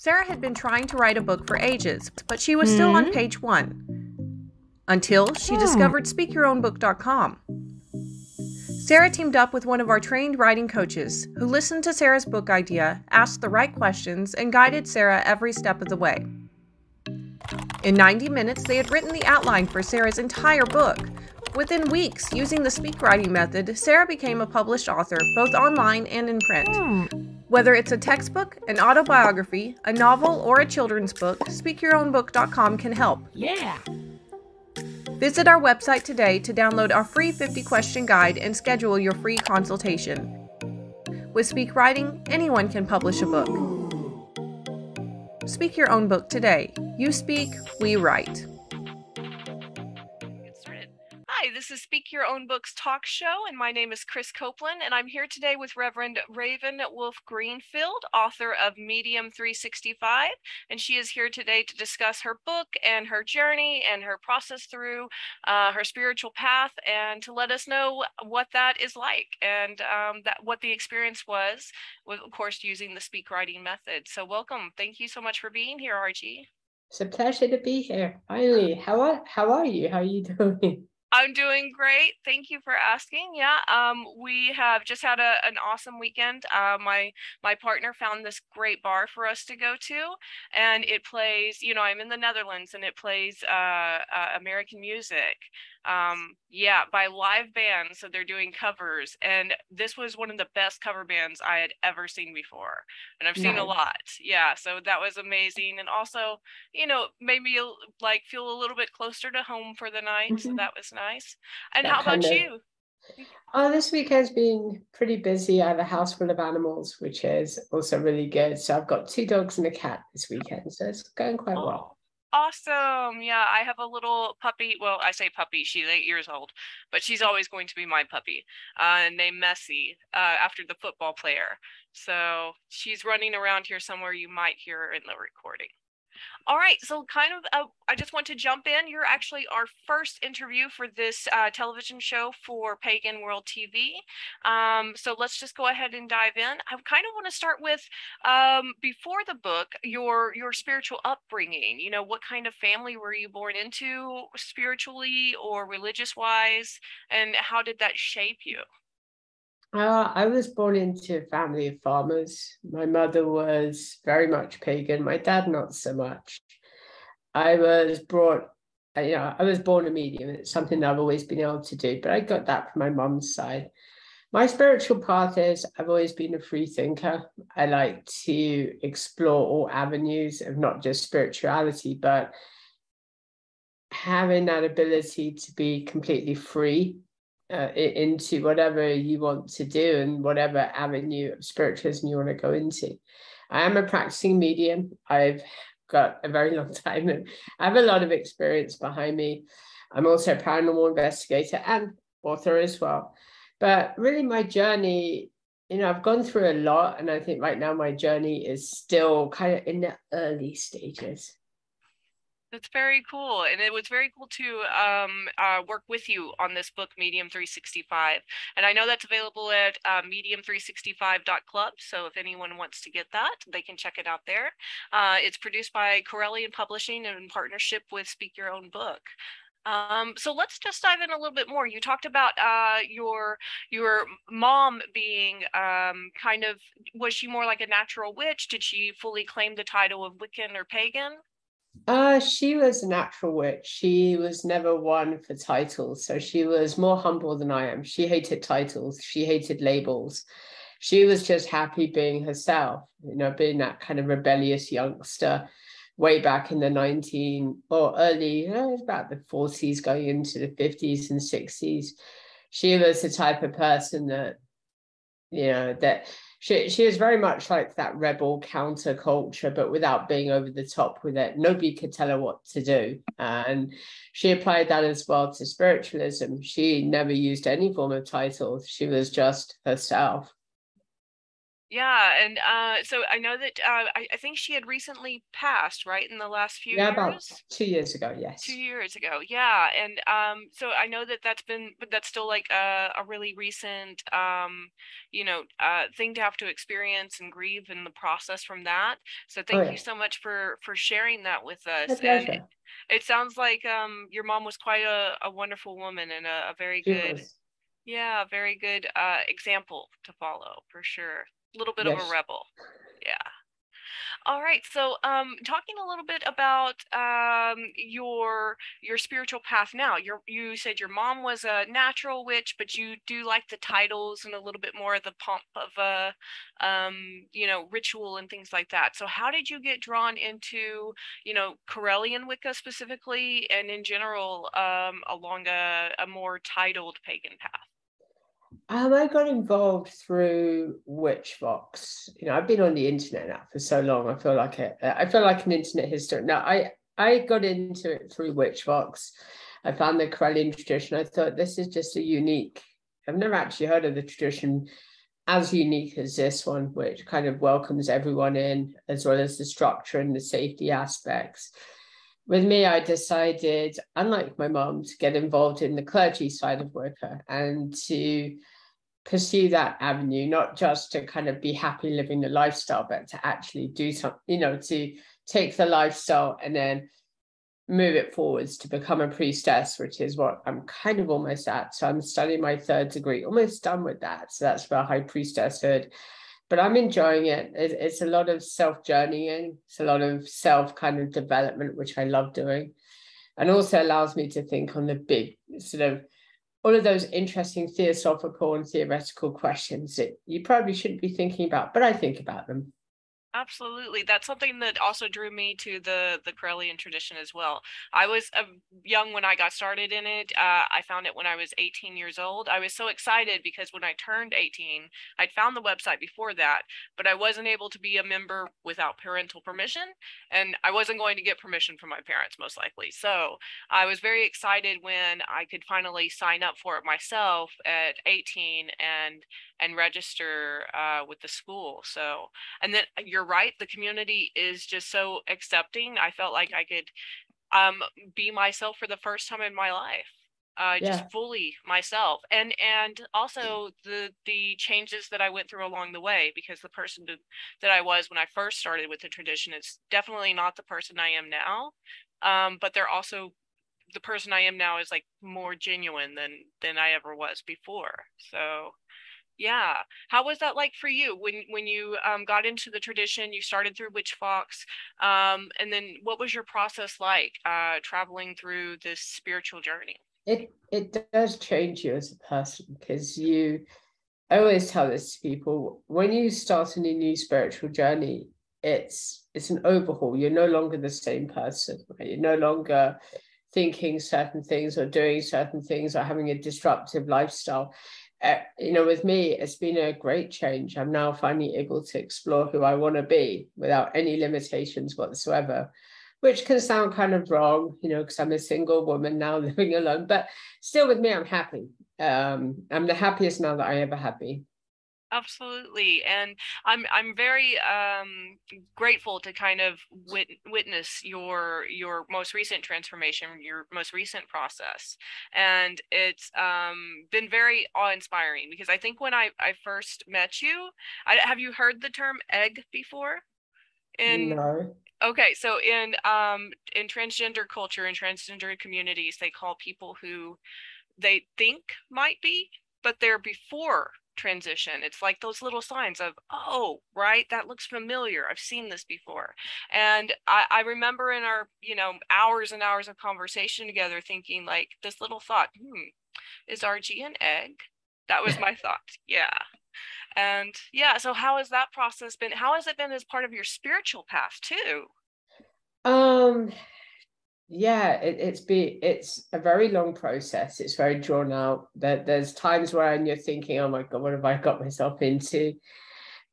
Sarah had been trying to write a book for ages, but she was still on page 1. Until she discovered SpeakYourOwnBook.com. Sarah teamed up with one of our trained writing coaches, who listened to Sarah's book idea, asked the right questions, and guided Sarah every step of the way. In 90 minutes, they had written the outline for Sarah's entire book. Within weeks, using the speak writing method, Sarah became a published author, both online and in print. Whether it's a textbook, an autobiography, a novel, or a children's book, SpeakYourOwnBook.com can help. Yeah! Visit our website today to download our free 50-question guide and schedule your free consultation. With Speak Writing, anyone can publish a book. Speak your own book today. You speak, we write. Hi, this is Speak Your Own Books talk show, and my name is Krys Copeland, and I'm here today with Reverend Ravenwolf Greenfield, author of MEDIUM365, and she is here today to discuss her book and her journey and her process through her spiritual path, and to let us know what that is like and what the experience was with, of course, using the speak writing method. So welcome. Thank you so much for being here, RG. It's a pleasure to be here. Finally, how are you? How are you doing? I'm doing great. Thank you for asking. Yeah, we have just had an awesome weekend. My partner found this great bar for us to go to, and it plays, you know, I'm in the Netherlands, and it plays American music. Yeah, by live bands, so they're doing covers, and this was one of the best cover bands I had ever seen before, and I've seen a lot. Yeah, so that was amazing, and also, you know, made me like feel a little bit closer to home for the night, so that was nice. And how about you? Oh, this week has been pretty busy. I have a house full of animals, which is also really good. So I've got 2 dogs and a cat this weekend, so it's going quite well. Awesome. Yeah, I have a little puppy. Well, I say puppy, she's 8 years old, but she's always going to be my puppy, named Messi, after the football player. So she's running around here somewhere. You might hear her in the recording. All right, so kind of, I just want to jump in. You're actually our first interview for this television show for Pagan World TV. So let's just go ahead and dive in. I kind of want to start with, before the book, your spiritual upbringing. You know, what kind of family were you born into, spiritually or religious-wise, and how did that shape you? I was born into a family of farmers. My mother was very much pagan. My dad, not so much. I was born a medium. It's something that I've always been able to do, but I got that from my mom's side. My spiritual path is I've always been a free thinker. I like to explore all avenues of not just spirituality, but having that ability to be completely free into whatever you want to do and whatever avenue of spiritualism you want to go into. I am a practicing medium. I've got a very long time and I have a lot of experience behind me. I'm also a paranormal investigator and author as well. But really my journey, you know, I've gone through a lot, and I think right now my journey is still kind of in the early stages. That's very cool. And it was very cool to work with you on this book, MEDIUM365. And I know that's available at medium365.club. So if anyone wants to get that, they can check it out there. It's produced by Corellian Publishing in partnership with Speak Your Own Book. So let's just dive in a little bit more. You talked about your mom being kind of, was she more like a natural witch? Did she fully claim the title of Wiccan or pagan? She was a natural witch. She was never one for titles, so she was more humble than I am. She hated titles. She hated labels. She was just happy being herself, you know, being that kind of rebellious youngster way back in the early, you know, about the 40s going into the 50s and 60s. She was the type of person that, you know, that she is very much like that rebel counterculture, but without being over the top with it. Nobody could tell her what to do. And she applied that as well to spiritualism. She never used any form of titles. She was just herself. Yeah, and so I know that I think she had recently passed, right, in the last few Yeah, about years. 2 years ago, 2 yes. years ago, yeah, and so I know that but that's still like a really recent thing to have to experience and grieve in the process from that. So Oh thank you yeah, so much for sharing that with my us. And pleasure. it sounds like your mom was quite a wonderful woman and a very She good, was. yeah, very good example to follow for sure. A little bit of a Yes. rebel. Yeah. All right. So, talking a little bit about your spiritual path now. You said your mom was a natural witch, but you do like the titles and a little bit more of the pomp of ritual and things like that. So, how did you get drawn into, Corellian Wicca specifically, and in general, along a more titled pagan path? I got involved through Witchbox. I've been on the internet now for so long. I feel like an internet historian. Now, I got into it through Witchbox. I found the Corellian tradition. I thought this is just a unique. I've never actually heard of the tradition as unique as this one, which kind of welcomes everyone in, as well as the structure and the safety aspects. With me, I decided, unlike my mom, to get involved in the clergy side of Wicca and to pursue that avenue, not just to kind of be happy living the lifestyle, but to actually do something, to take the lifestyle and then move it forwards to become a priestess, which is what I'm kind of almost at. So I'm studying my third degree, almost done with that. So that's for high priestesshood. But I'm enjoying it. It's a lot of self-journeying. It's a lot of self kind of development, which I love doing. And also allows me to think on the big sort of all of those interesting theosophical and theoretical questions that you probably shouldn't be thinking about, but I think about them. Absolutely. That's something that also drew me to the Corellian tradition as well. I was young when I got started in it. I found it when I was 18 years old. I was so excited because when I turned 18, I'd found the website before that, but I wasn't able to be a member without parental permission, and I wasn't going to get permission from my parents, most likely. So I was very excited when I could finally sign up for it myself at 18 and register with the school. So, and then you're right, the community is just so accepting. I felt like I could be myself for the first time in my life. Just Yeah. fully myself, and also the changes that I went through along the way, because the person that I was when I first started with the tradition is definitely not the person I am now. But they're also, the person I am now is like more genuine than I ever was before. So yeah. How was that like for you when you got into the tradition? You started through Witch Fox, and then what was your process like traveling through this spiritual journey? It does change you as a person because I always tell this to people, when you start on a new spiritual journey, it's an overhaul. You're no longer the same person, right? You're no longer thinking certain things or doing certain things or having a disruptive lifestyle. With me, it's been a great change. I'm now finally able to explore who I want to be without any limitations whatsoever, which can sound kind of wrong, because I'm a single woman now living alone, but still with me, I'm happy. I'm the happiest now that I ever have been. Absolutely, and I'm very grateful to kind of witness your most recent transformation, your most recent process, and it's been very awe-inspiring, because I think when I first met you, have you heard the term egg before? In No. Okay, so in transgender culture, in transgender communities, they call people who they think might be, but they're before transition. It's like those little signs of, oh, right, that looks familiar. I've seen this before. And I remember in our, hours and hours of conversation together thinking like this little thought, is RG an egg? That was my thought. Yeah. And yeah, so how has that process been? How has it been as part of your spiritual path too? Um, yeah, it's a very long process. It's very drawn out. There's times where you're thinking, oh my God, what have I got myself into?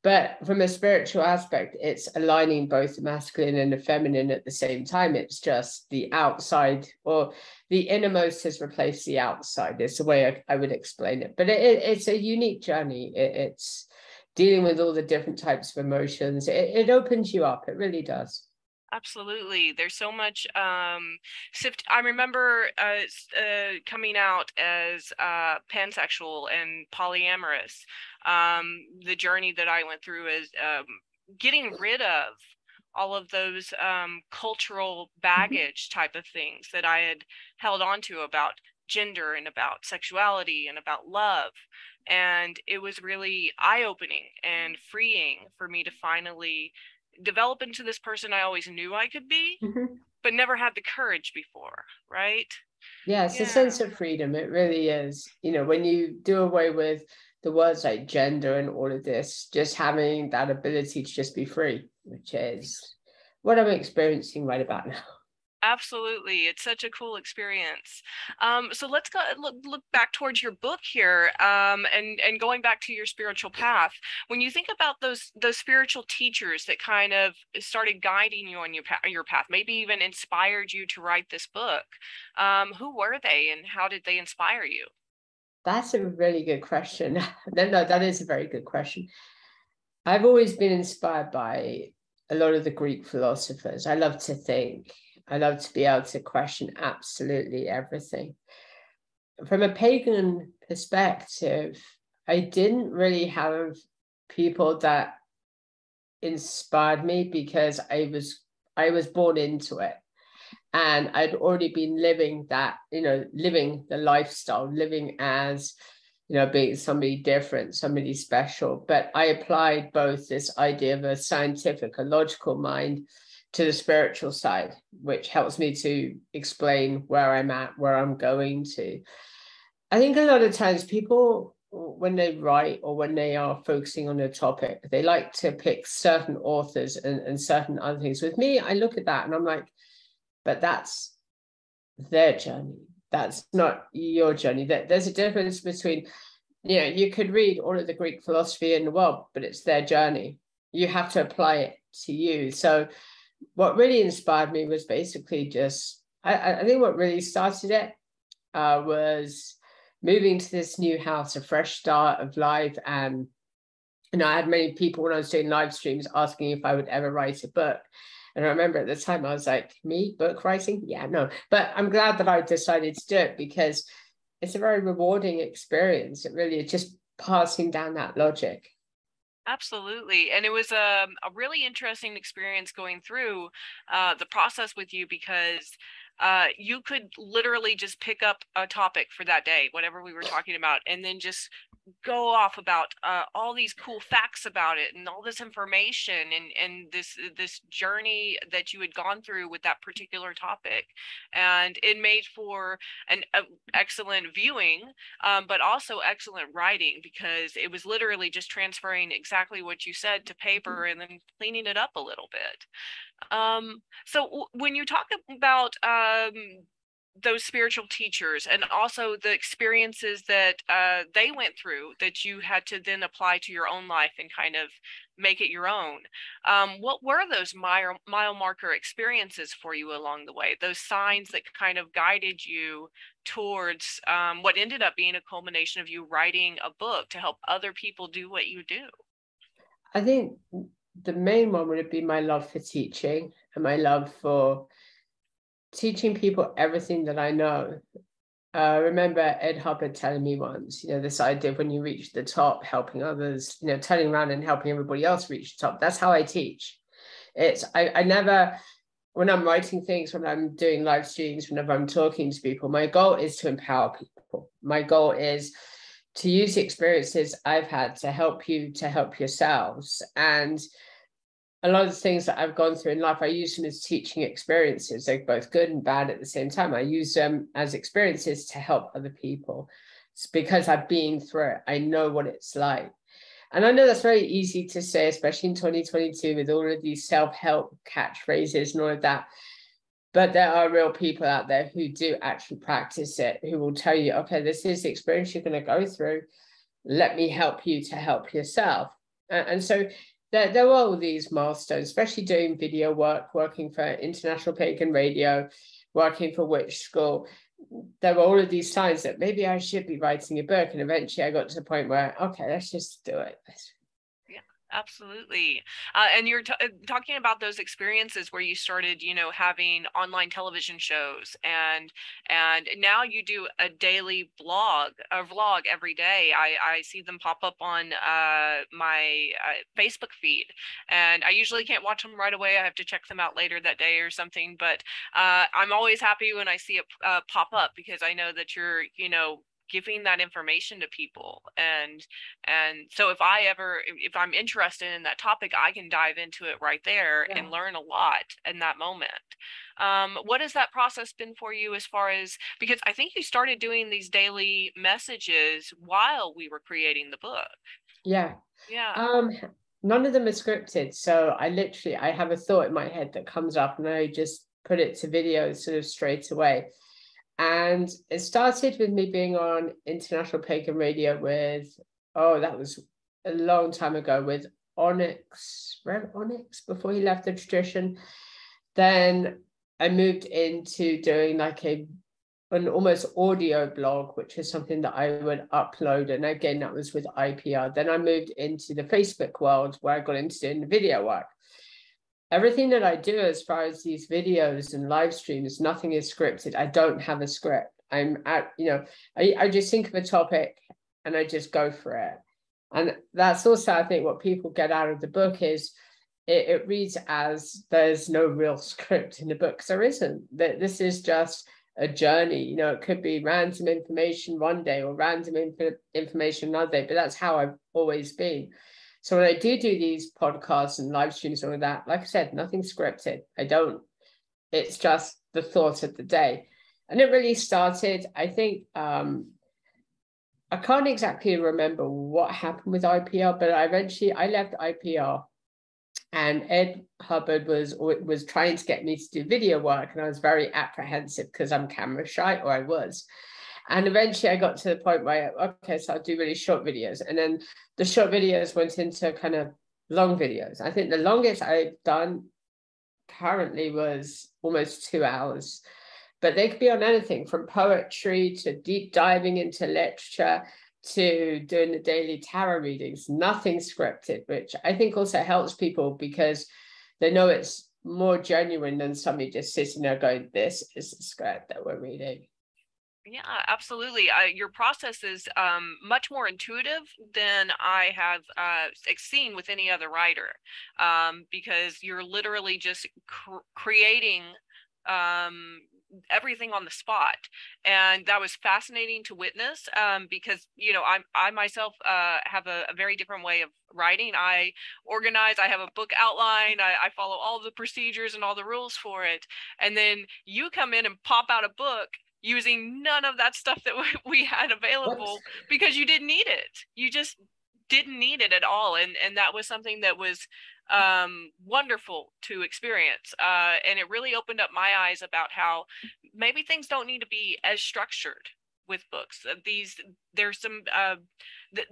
But from a spiritual aspect, it's aligning both the masculine and the feminine at the same time. It's just the outside, or the innermost has replaced the outside. It's the way I would explain it. But it's a unique journey. It's dealing with all the different types of emotions. It opens you up. It really does. Absolutely. There's so much I remember coming out as pansexual and polyamorous. The journey that I went through is getting rid of all of those cultural baggage type of things that I had held on to about gender and about sexuality and about love. And it was really eye-opening and freeing for me to finally develop into this person I always knew I could be, but never had the courage before, right? Yeah, it's a sense of freedom. It really is. You know, when you do away with the words like gender and all of this, just having that ability to just be free, which is what I'm experiencing right about now. Absolutely. It's such a cool experience. So let's go look back towards your book here, and going back to your spiritual path. When you think about those spiritual teachers that kind of started guiding you on your path, maybe even inspired you to write this book, who were they and how did they inspire you? That's a really good question. No, that is a very good question. I've always been inspired by a lot of the Greek philosophers. I love to think. I love to be able to question absolutely everything. From a pagan perspective, I didn't really have people that inspired me because I was born into it. And I'd already been living that, living the lifestyle, living as, being somebody different, somebody special. But I applied both this idea of a scientific, a logical mind to the spiritual side, which helps me to explain where I'm at, where I'm going to. I think a lot of times people, when they write or when they are focusing on a topic, they like to pick certain authors and certain other things. With me, I look at that and I'm like, but that's their journey. That's not your journey. There's a difference between, you could read all of the Greek philosophy in the world, but it's their journey. You have to apply it to you. So what really inspired me was basically just, I think what really started it was moving to this new house, a fresh start of life. And, I had many people when I was doing live streams asking if I would ever write a book. And I remember at the time I was like, me, book writing? Yeah, no. But I'm glad that I decided to do it because it's a very rewarding experience. It really is just passing down that logic. Absolutely. And it was a really interesting experience going through the process with you because you could literally just pick up a topic for that day, whatever we were talking about, and then just go off about all these cool facts about it and all this information and this journey that you had gone through with that particular topic. And it made for an excellent viewing, but also excellent writing because it was literally just transferring exactly what you said to paper and then cleaning it up a little bit. So when you talk about those spiritual teachers and also the experiences that they went through that you had to then apply to your own life and kind of make it your own, what were those mile marker experiences for you along the way, those signs that kind of guided you towards what ended up being a culmination of you writing a book to help other people do what you do? I think the main one would be my love for teaching and my love for teaching people everything that I know. I remember Ed Hubbard telling me once, this idea of when you reach the top, helping others, turning around and helping everybody else reach the top. That's how I teach. I never, when I'm writing things, when I'm doing live streams, whenever I'm talking to people, my goal is to empower people. My goal is to use the experiences I've had to help you to help yourselves. And a lot of the things that I've gone through in life, I use them as teaching experiences. They're both good and bad at the same time. I use them as experiences to help other people. It's because I've been through it. I know what it's like. And I know that's very easy to say, especially in 2022 with all of these self-help catchphrases and all of that. But there are real people out there who do actually practice it, who will tell you, okay, this is the experience you're going to go through. Let me help you to help yourself. And so there were all these milestones, especially doing video work, working for International Pagan Radio, working for WICCA School. There were all of these signs that maybe I should be writing a book. And eventually I got to the point where, okay, let's just do it. Absolutely. And you're talking about those experiences where you started, having online television shows, and now you do a daily vlog every day. I see them pop up on my Facebook feed, and I usually can't watch them right away. I have to check them out later that day or something, but I'm always happy when I see it pop up, because I know that you're, giving that information to people. And so if I'm interested in that topic, I can dive into it right there and learn a lot in that moment. What has that process been for you, as far as, because I think you started doing these daily messages while we were creating the book. Yeah. None of them are scripted. So I have a thought in my head that comes up, and I just put it to video sort of straight away. And it started with me being on International Pagan Radio with, that was a long time ago, with Rev Onyx, before he left the tradition. Then I moved into doing like an almost audio blog, which is something that I would upload. And again, that was with IPR. Then I moved into the Facebook world, where I got into doing the video work. Everything that I do as far as these videos and live streams, nothing is scripted. I don't have a script. I just think of a topic and I just go for it. And that's also, I think, what people get out of the book is it reads as there's no real script in the book. There isn't. This is just a journey. It could be random information one day or random information another day, but that's how I've always been. So when I do these podcasts and live streams and all that, like I said, nothing scripted. It's just the thought of the day. And it really started, I think, I can't exactly remember what happened with IPR, but I left IPR, and Ed Hubbard was trying to get me to do video work, and I was very apprehensive because I'm camera shy, or I was. And eventually I got to the point where, okay, so I'll do really short videos. And then the short videos went into kind of long videos. I think the longest I've done currently was almost 2 hours. But they could be on anything from poetry to deep diving into literature to doing the daily tarot readings. Nothing scripted, which I think also helps people because they know it's more genuine than somebody just sitting there going, this is the script that we're reading. Yeah, absolutely. Your process is much more intuitive than I have seen with any other writer, because you're literally just creating everything on the spot. And that was fascinating to witness, because I myself have a very different way of writing. I organize, I have a book outline, I follow all the procedures and all the rules for it, and then you come in and pop out a book using none of that stuff that we had available. Because you didn't need it. You just didn't need it at all. And that was something that was wonderful to experience. And it really opened up my eyes about how maybe things don't need to be as structured with books. There's some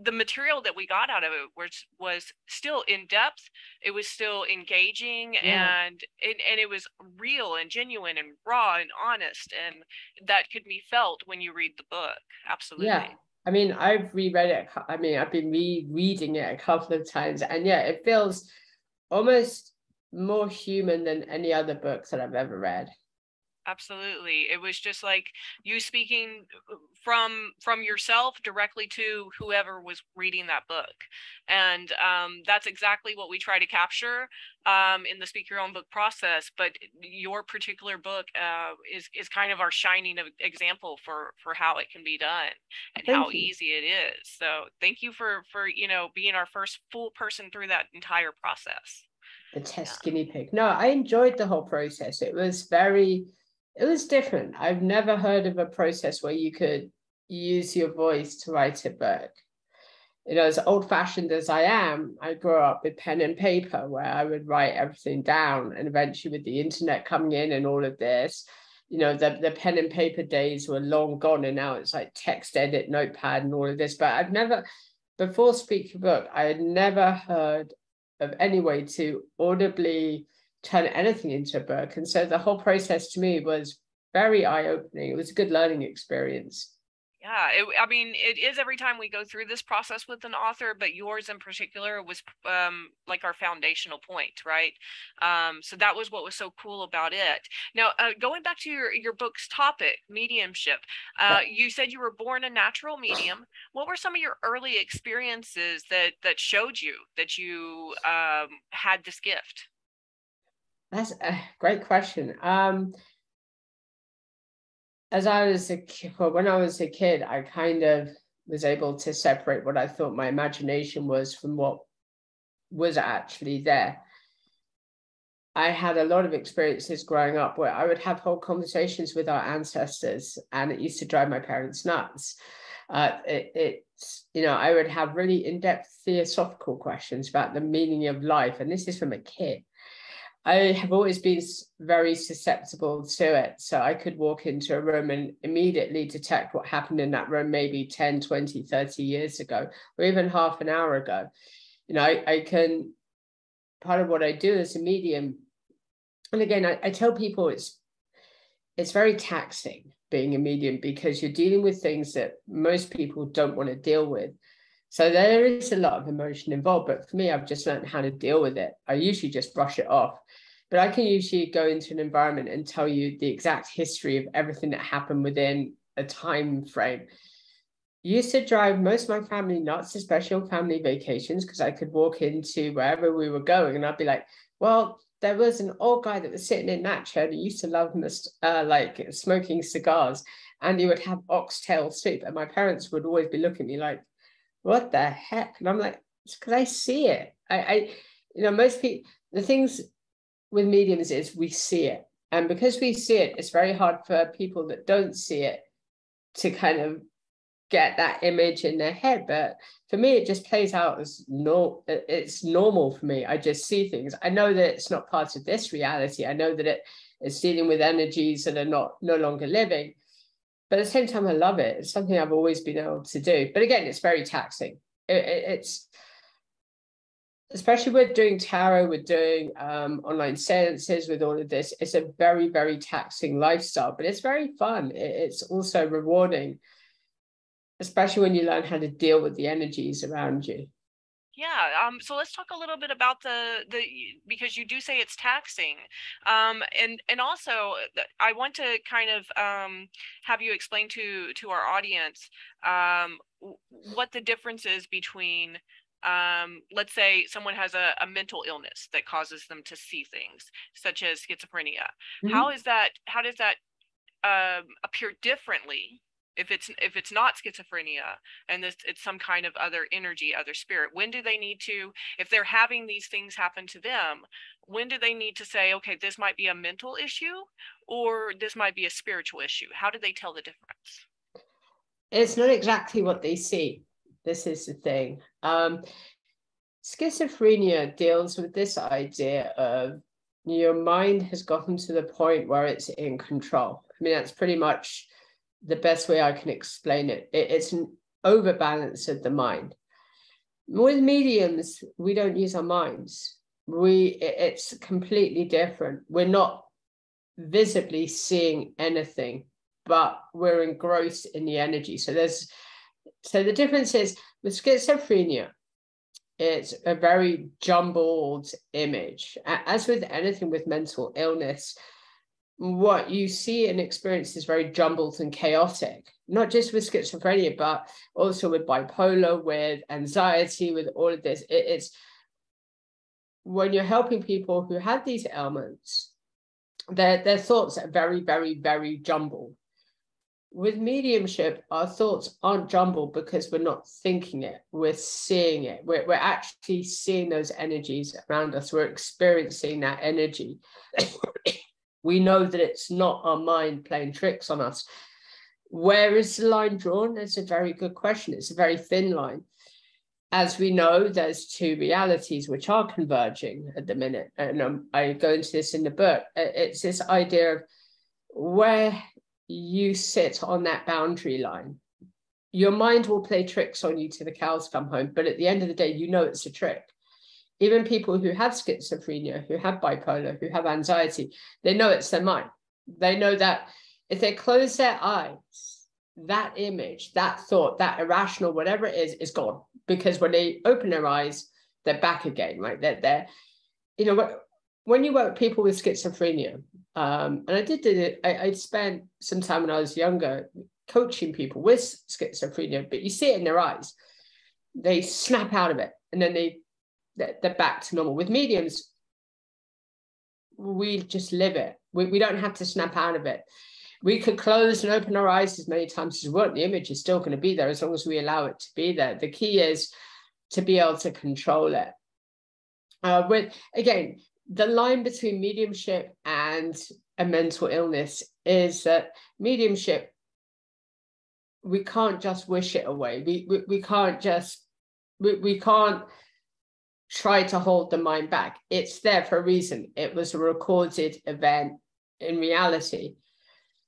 the material that we got out of it was still in depth. It was still engaging, and it was real and genuine and raw and honest, and that could be felt when you read the book. Absolutely. Yeah. I mean, I've reread it. I mean, I've been rereading it a couple of times, and it feels almost more human than any other books that I've ever read. Absolutely. It was just like you speaking from yourself directly to whoever was reading that book. And that's exactly what we try to capture in the Speak Your Own Book process. But your particular book is kind of our shining example for how it can be done and how easy it is. So thank you for being our first full person through that entire process. The test guinea pig. No, I enjoyed the whole process. It was different. I've never heard of a process where you could use your voice to write a book. As old-fashioned as I am, I grew up with pen and paper where I would write everything down. And eventually with the internet coming in and all of this, the pen and paper days were long gone, and now it's like text edit, notepad and all of this. But I've never, before Speak Your Book, I had never heard of any way to audibly turn anything into a book. And so the whole process to me was very eye-opening. It was a good learning experience. Yeah, I mean, it is every time we go through this process with an author, but yours in particular was like our foundational point, right? So that was what was so cool about it. Now, going back to your book's topic, mediumship, you said you were born a natural medium. What were some of your early experiences that showed you that you had this gift? That's a great question. As I was a kid, well, when I was a kid, I kind of was able to separate what I thought my imagination was from what was actually there. I had a lot of experiences growing up where I would have whole conversations with our ancestors, and it used to drive my parents nuts. It's, you know, I would have really in-depth theosophical questions about the meaning of life, and this is from a kid. I have always been very susceptible to it. So I could walk into a room and immediately detect what happened in that room maybe 10, 20, 30 years ago, or even half an hour ago. You know, I can, part of what I do as a medium, and again, I tell people it's very taxing being a medium because you're dealing with things that most people don't want to deal with. So there is a lot of emotion involved, but for me, I've just learned how to deal with it. I usually just brush it off, but I can usually go into an environment and tell you the exact history of everything that happened within a time frame. Used to drive most of my family nuts, especially on family vacations, because I could walk into wherever we were going and I'd be like, well, there was an old guy that was sitting in that chair that used to love like smoking cigars, and he would have oxtail soup. And my parents would always be looking at me like, what the heck? And I'm like, it's because I see it. You know, most people, the things with mediums is we see it. And because we see it, it's very hard for people that don't see it to kind of get that image in their head. But for me, it just plays out as it's normal for me. I just see things. I know that it's not part of this reality. I know that it's dealing with energies that are no longer living. But at the same time, I love it. It's something I've always been able to do. But again, it's very taxing. It's, especially with doing tarot, with doing online seances, with all of this, it's a very, very taxing lifestyle, but it's very fun. It's also rewarding, especially when you learn how to deal with the energies around you. Yeah, so let's talk a little bit about because you do say it's taxing, and also I want to kind of have you explain to our audience what the difference is between, let's say someone has a mental illness that causes them to see things, such as schizophrenia. Mm-hmm. How does that appear differently if it's not schizophrenia and it's some kind of other energy, other spirit? When do they need to, if they're having these things happen to them, when do they need to say, okay, this might be a mental issue or this might be a spiritual issue? How do they tell the difference? It's not exactly what they see. This is the thing. Schizophrenia deals with this idea of your mind has gotten to the point where it's in control. I mean, that's pretty much the best way I can explain it. It's an overbalance of the mind. With mediums, we don't use our minds. It's completely different. We're not visibly seeing anything, but we're engrossed in the energy. So the difference is with schizophrenia, it's a very jumbled image. As with anything with mental illness, what you see and experience is very jumbled and chaotic, not just with schizophrenia, but also with bipolar, with anxiety, with all of this. It's when you're helping people who have these ailments, their thoughts are very, very, very jumbled. With mediumship, our thoughts aren't jumbled because we're not thinking it, we're seeing it. We're actually seeing those energies around us. We're experiencing that energy. We know that it's not our mind playing tricks on us. Where is the line drawn? That's a very good question. It's a very thin line. As we know, there's two realities which are converging at the minute. And I go into this in the book. It's this idea of where you sit on that boundary line. Your mind will play tricks on you till the cows come home, but at the end of the day, you know it's a trick. Even people who have schizophrenia, who have bipolar, who have anxiety, they know it's their mind. They know that if they close their eyes that image, that thought, that irrational, whatever it is gone. Because when they open their eyes, they're back again, right? They're you know, when you work with people with schizophrenia, and I did it, I spent some time when I was younger coaching people with schizophrenia, but you see it in their eyes. They snap out of it, and then they're back to normal. With mediums, we just live it. We don't have to snap out of it. We could close and open our eyes as many times as we want. The image is still going to be there as long as we allow it to be there. The key is to be able to control it. Again, the line between mediumship and a mental illness is that mediumship, we can't just wish it away. We can't just, we can't try to hold the mind back. It's there for a reason. It was a recorded event in reality.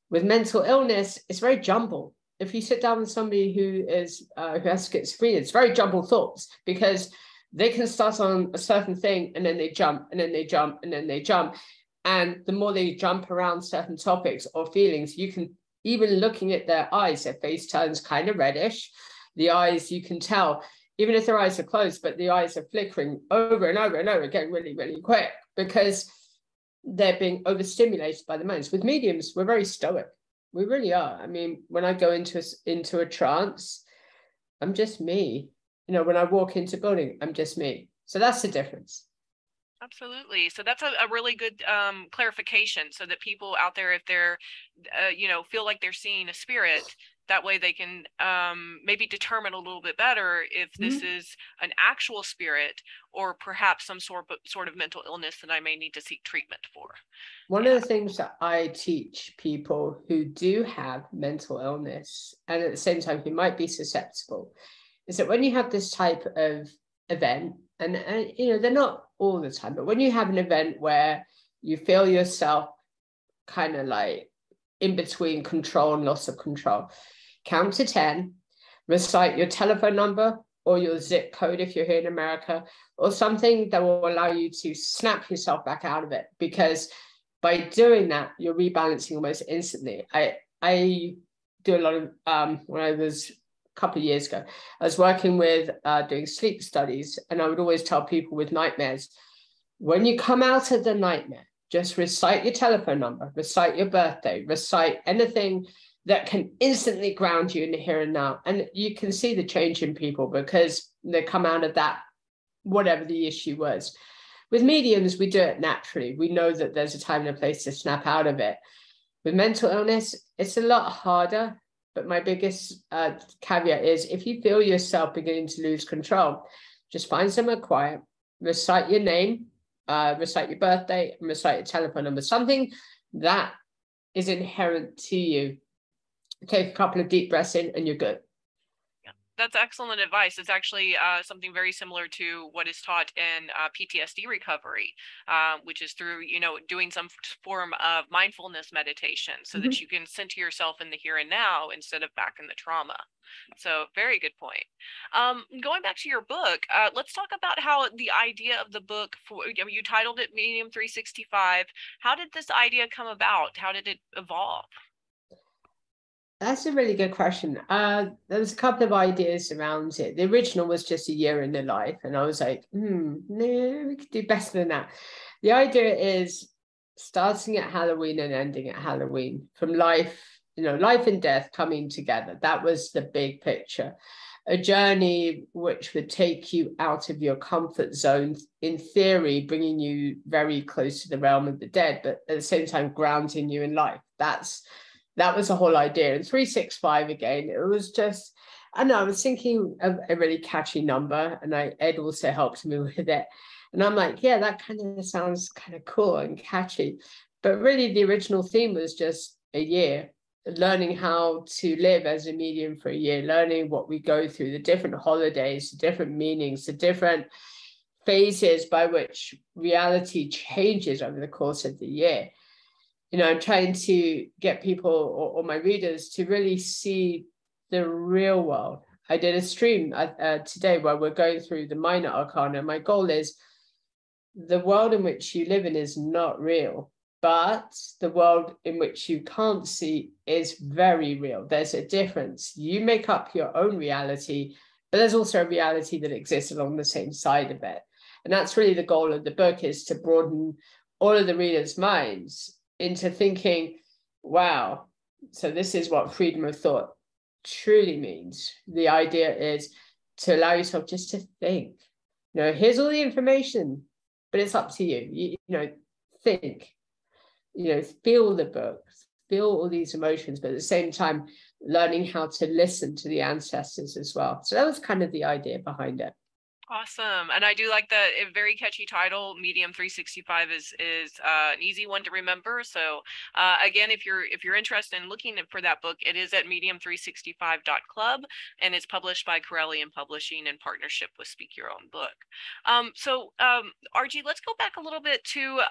With mental illness, it's very jumbled. If you sit down with somebody who has schizophrenia, it's very jumbled thoughts, because they can start on a certain thing and then they jump and then they jump and then they jump. And the more they jump around certain topics or feelings, you can, even looking at their eyes, their face turns kind of reddish. The eyes, you can tell, even if their eyes are closed, but the eyes are flickering over and over and over again really, really quick, because they're being overstimulated by the minds. With mediums, we're very stoic. We really are. I mean, when I go into a trance, I'm just me. You know, when I walk into a building, I'm just me. So that's the difference. Absolutely. So that's a really good clarification, so that people out there, if they're, feel like they're seeing a spirit, that way they can maybe determine a little bit better if this is an actual spirit or perhaps some sort of mental illness that I may need to seek treatment for. One of the things that I teach people who do have mental illness, and at the same time who might be susceptible, is that when you have this type of event, and they're not all the time, but when you have an event where you feel yourself kind of like in between control and loss of control, count to 10, recite your telephone number or your zip code if you're here in America, or something that will allow you to snap yourself back out of it, because by doing that, you're rebalancing almost instantly. I do a lot of, when I was a couple of years ago, I was working with doing sleep studies, and I would always tell people with nightmares, when you come out of the nightmare, just recite your telephone number, recite your birthday, recite anything that can instantly ground you in the here and now. And you can see the change in people because they come out of that, whatever the issue was. With mediums, we do it naturally. We know that there's a time and a place to snap out of it. With mental illness, it's a lot harder. But my biggest caveat is, if you feel yourself beginning to lose control, just find somewhere quiet, recite your name, recite your birthday, and recite your telephone number, something that is inherent to you. Take a couple of deep breaths in and you're good. That's excellent advice. It's actually something very similar to what is taught in PTSD recovery, which is through, doing some form of mindfulness meditation so that you can center yourself in the here and now instead of back in the trauma. So very good point. Going back to your book, let's talk about how the idea of the book, you titled it MEDIUM365. How did this idea come about? How did it evolve? That's a really good question. There was a couple of ideas around it. The original was just a year in the life, and I was like, no, we could do better than that. The idea is starting at Halloween and ending at Halloween, from life, life and death coming together. That was the big picture. A journey which would take you out of your comfort zone, in theory, bringing you very close to the realm of the dead, but at the same time grounding you in life. That was the whole idea. And 365, again, it was just, I know, I was thinking of a really catchy number, and Ed also helped me with it. And I'm like, yeah, that kind of sounds kind of cool and catchy. But really, the original theme was just a year, learning how to live as a medium for a year, learning what we go through, the different holidays, the different meanings, the different phases by which reality changes over the course of the year. I'm trying to get people or my readers to really see the real world. I did a stream today where we're going through the minor arcana. My goal is, the world in which you live in is not real, but the world in which you can't see is very real. There's a difference. You make up your own reality, but there's also a reality that exists along the same side of it. And that's really the goal of the book, is to broaden all of the readers' minds into thinking, wow, so this is what freedom of thought truly means. The idea is to allow yourself just to think. Here's all the information, but it's up to you. Think. Feel the book, feel all these emotions, but at the same time, learning how to listen to the ancestors as well. So that was kind of the idea behind it. Awesome. And I do like the very catchy title. MEDIUM365 is an easy one to remember. So again, if you're interested in looking for that book, it is at medium365.club, and it's published by Corellian Publishing in partnership with Speak Your Own Book. RG, let's go back a little bit to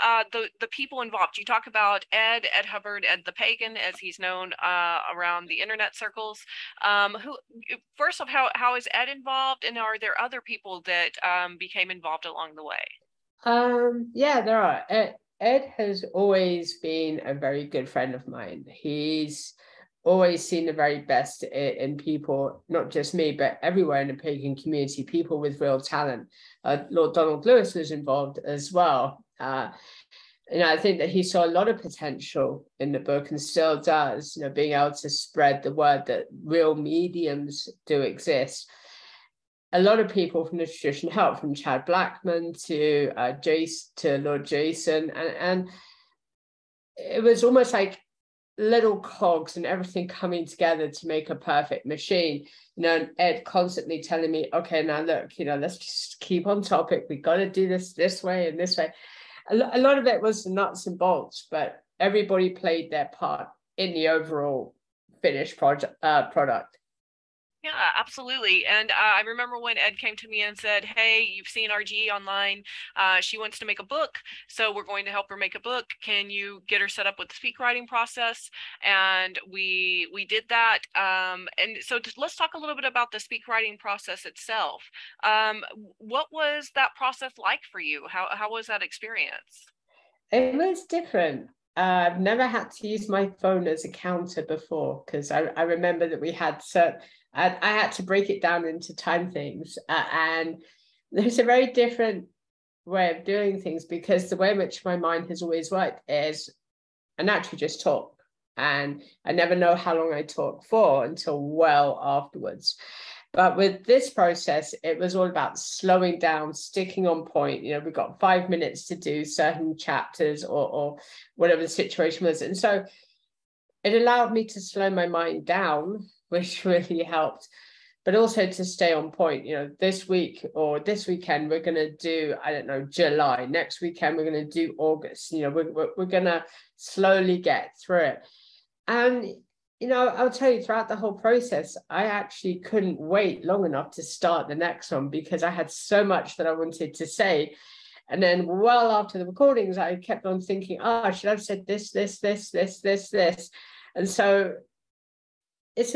the people involved. You talk about Ed Hubbard, Ed the Pagan, as he's known around the internet circles. First off, how is Ed involved, and are there other people that became involved along the way? Yeah, there are. Ed has always been a very good friend of mine. He's always seen the very best in people, not just me, but everywhere in the pagan community, people with real talent. Lord Donald Lewis was involved as well. I think that he saw a lot of potential in the book, and still does, being able to spread the word that real mediums do exist. A lot of people from the tradition helped, from Chad Blackman to Lord Jason, and it was almost like little cogs and everything coming together to make a perfect machine. Ed constantly telling me, okay, now look, let's just keep on topic. We got to do this way and this way. A lot of it was the nuts and bolts, but everybody played their part in the overall finished product. Yeah, absolutely. And I remember when Ed came to me and said, hey, you've seen RG online. She wants to make a book, so we're going to help her make a book. Can you get her set up with the speak writing process? And we did that. And so let's talk a little bit about the speak writing process itself. What was that process like for you? How was that experience? It was different. I've never had to use my phone as a counter before, because I remember that we had I had to break it down into time things, and there's a very different way of doing things, because the way in which my mind has always worked is I naturally just talk, and I never know how long I talk for until well afterwards. But with this process, it was all about slowing down, sticking on point. We've got 5 minutes to do certain chapters or whatever the situation was. And so it allowed me to slow my mind down, which really helped, but also to stay on point. This week or this weekend, we're going to do, I don't know, July. Next weekend, we're going to do August. We're going to slowly get through it. And I'll tell you, throughout the whole process, I actually couldn't wait long enough to start the next one, because I had so much that I wanted to say. And then well after the recordings, I kept on thinking, I should have said this. And so it's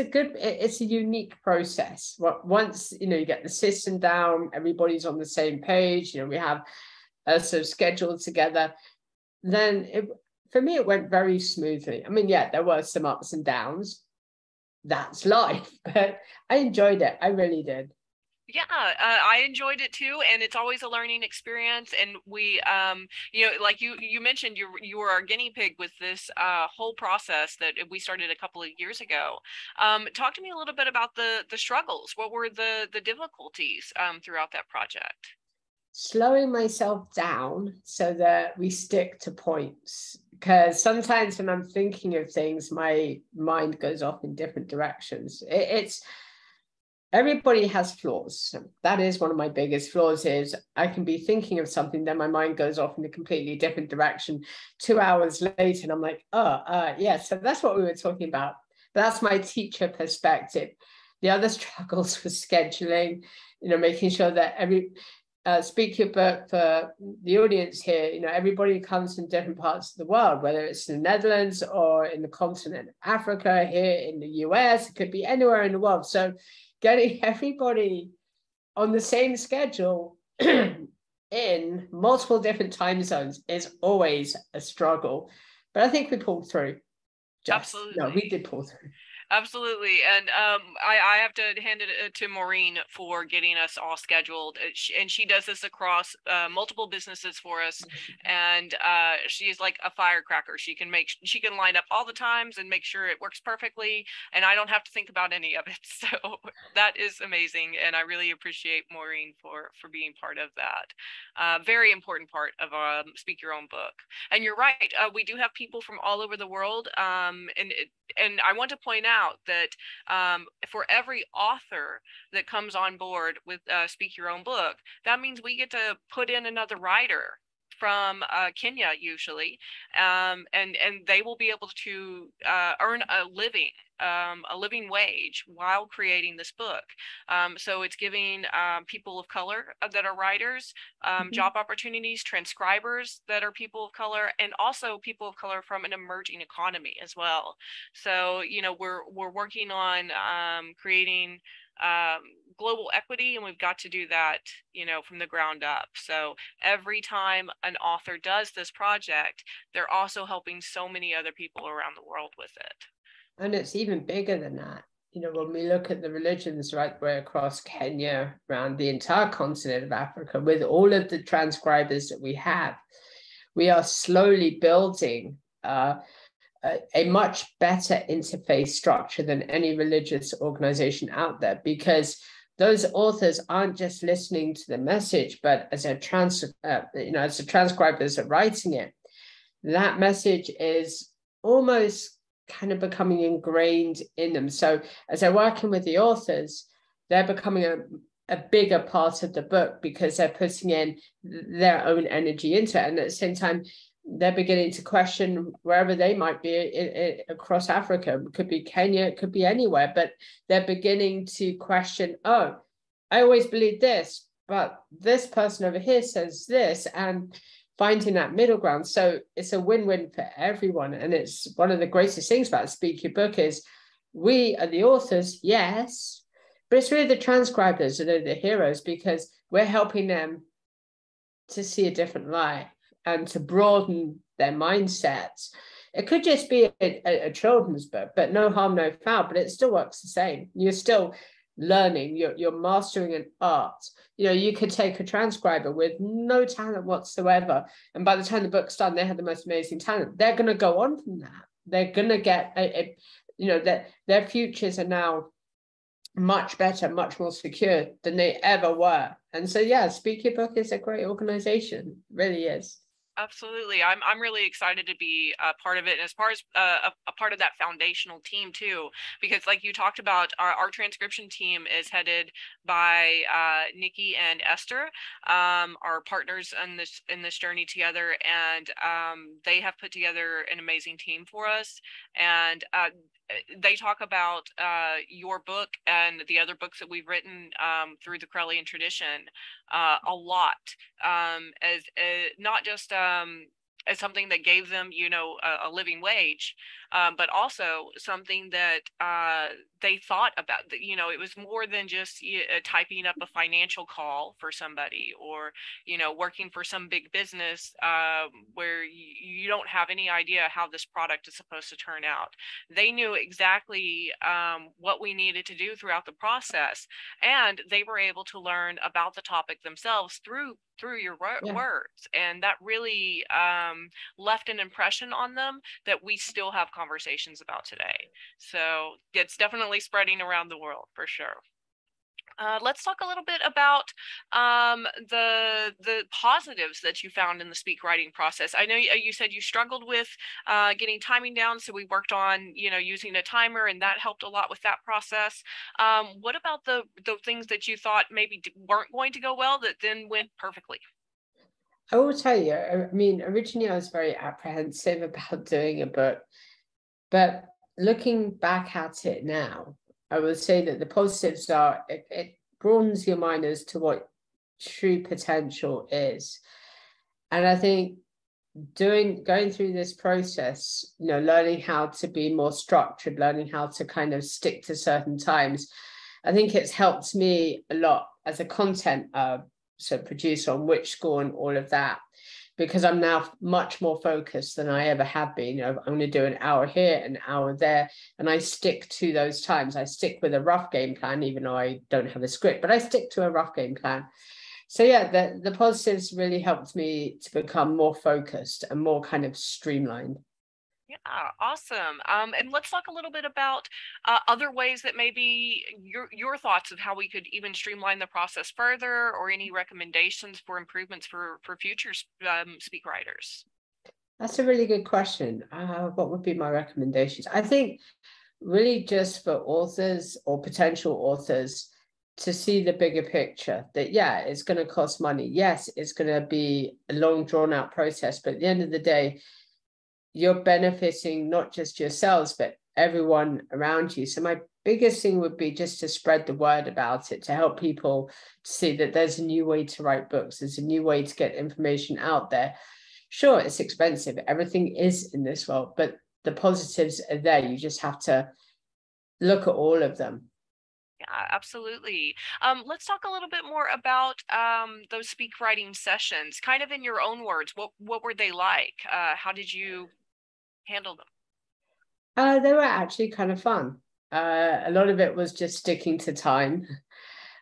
a unique process. Once, you get the system down, everybody's on the same page, we have a sort of schedule together, then for me, it went very smoothly. I mean, yeah, there were some ups and downs. That's life, but I enjoyed it. I really did. Yeah, I enjoyed it too, and it's always a learning experience. And we, like you mentioned, you were our guinea pig with this whole process that we started a couple of years ago. Talk to me a little bit about the struggles. What were the difficulties throughout that project? Slowing myself down so that we stick to points, because sometimes when I'm thinking of things, my mind goes off in different directions. It's everybody has flaws. That is one of my biggest flaws, is I can be thinking of something, then my mind goes off in a completely different direction 2 hours later, and I'm like, yeah, so that's what we were talking about. But that's my teacher perspective. The other struggles were scheduling, making sure that speak your book for the audience here. Everybody comes from different parts of the world, whether it's in the Netherlands or in the continent of Africa, here in the US, it could be anywhere in the world. So getting everybody on the same schedule in multiple different time zones is always a struggle. But I think we pulled through. Absolutely. No, we did pull through. Absolutely. And I have to hand it to Maureen for getting us all scheduled. And she does this across multiple businesses for us. And she's like a firecracker. She can line up all the times and make sure it works perfectly. And I don't have to think about any of it. So that is amazing. And I really appreciate Maureen for being part of that. Very important part of Speak Your Own Book. And you're right. We do have people from all over the world. And I want to point out that for every author that comes on board with Speak Your Own Book, that means we get to put in another writer from Kenya usually, and they will be able to earn a living wage while creating this book. So it's giving people of color that are writers job opportunities, transcribers that are people of color, and also people of color from an emerging economy as well. So, you know, we're working on creating global equity, and we've got to do that, you know, from the ground up. So every time an author does this project, they're also helping so many other people around the world with it. And it's even bigger than that. You know, when we look at the religions right way across Kenya, around the entire continent of Africa, with all of the transcribers that we have, we are slowly building a much better interface structure than any religious organization out there, because those authors aren't just listening to the message, but as a as the transcribers are writing it, that message is almost kind of becoming ingrained in them. So as they're working with the authors, they're becoming a bigger part of the book because they're putting in their own energy into it. And at the same time, they're beginning to question wherever they might be across Africa. It could be Kenya, it could be anywhere, but they're beginning to question, oh, I always believed this, but this person over here says this, and finding that middle ground. So it's a win-win for everyone. And it's one of the greatest things about Speak Your Book is we are the authors, yes, but it's really the transcribers that are the heroes, because we're helping them to see a different light and to broaden their mindsets. It could just be a children's book, but no harm, no foul, but it still works the same. You're still learning, you're mastering an art. You know, you could take a transcriber with no talent whatsoever, and by the time the book's done, they have the most amazing talent. They're going to go on from that. They're going to get their futures are now much better, much more secure than they ever were. And so, yeah, Speak Your Book is a great organization. It really is. Absolutely. I'm really excited to be a part of it, and as far as a part of that foundational team too, because like you talked about, our transcription team is headed by Nikki and Esther, our partners in this journey together, and they have put together an amazing team for us. And they talk about your book and the other books that we've written through the Correllian tradition a lot, as not just as something that gave them, you know, a living wage, but also something that they thought about. You know, it was more than just typing up a financial call for somebody, or, you know, working for some big business where you don't have any idea how this product is supposed to turn out. They knew exactly what we needed to do throughout the process, and they were able to learn about the topic themselves through your words, and that really left an impression on them that we still have conversations about today. So it's definitely spreading around the world for sure. Let's talk a little bit about the positives that you found in the speak writing process. I know you said you struggled with getting timing down, so we worked on, you know, using a timer, and that helped a lot with that process. What about the things that you thought maybe weren't going to go well that then went perfectly? I will tell you, I mean, originally I was very apprehensive about doing a book, but looking back at it now, I would say that the positives are it broadens your mind as to what true potential is. And I think going through this process, you know, learning how to be more structured, learning how to kind of stick to certain times, I think it's helped me a lot as a content produce on which score and all of that, because I'm now much more focused than I ever have been. You know, I'm going to do an hour here, an hour there, and I stick to those times. I stick with a rough game plan, even though I don't have a script, but I stick to a rough game plan. So yeah, the positives really helped me to become more focused and more kind of streamlined. Yeah, awesome. And let's talk a little bit about other ways that maybe your thoughts of how we could even streamline the process further, or any recommendations for improvements for future speak writers. That's a really good question. What would be my recommendations? I think really just for authors or potential authors to see the bigger picture, that yeah, it's going to cost money. Yes, it's going to be a long drawn out process, but at the end of the day, you're benefiting not just yourselves, but everyone around you. So my biggest thing would be just to spread the word about it, to help people see that there's a new way to write books. There's a new way to get information out there. Sure, it's expensive. Everything is in this world, but the positives are there. You just have to look at all of them. Yeah, absolutely. Let's talk a little bit more about those speak writing sessions, kind of in your own words. What were they like? How did you handle them? They were actually kind of fun. A lot of it was just sticking to time,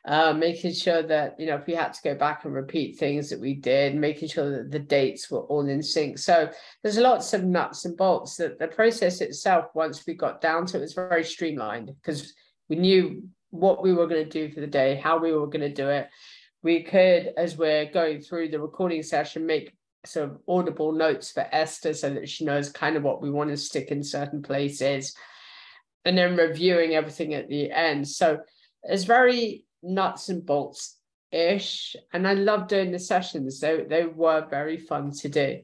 making sure that, you know, if we had to go back and repeat things that we did, making sure that the dates were all in sync. So there's lots of nuts and bolts. That the process itself, once we got down to it, was very streamlined, because we knew what we were going to do for the day, how we were going to do it. We could, as we're going through the recording session, make sort of audible notes for Esther so that she knows kind of what we want to stick in certain places, and then reviewing everything at the end. So it's very nuts and bolts ish, and I love doing the sessions. They were very fun to do.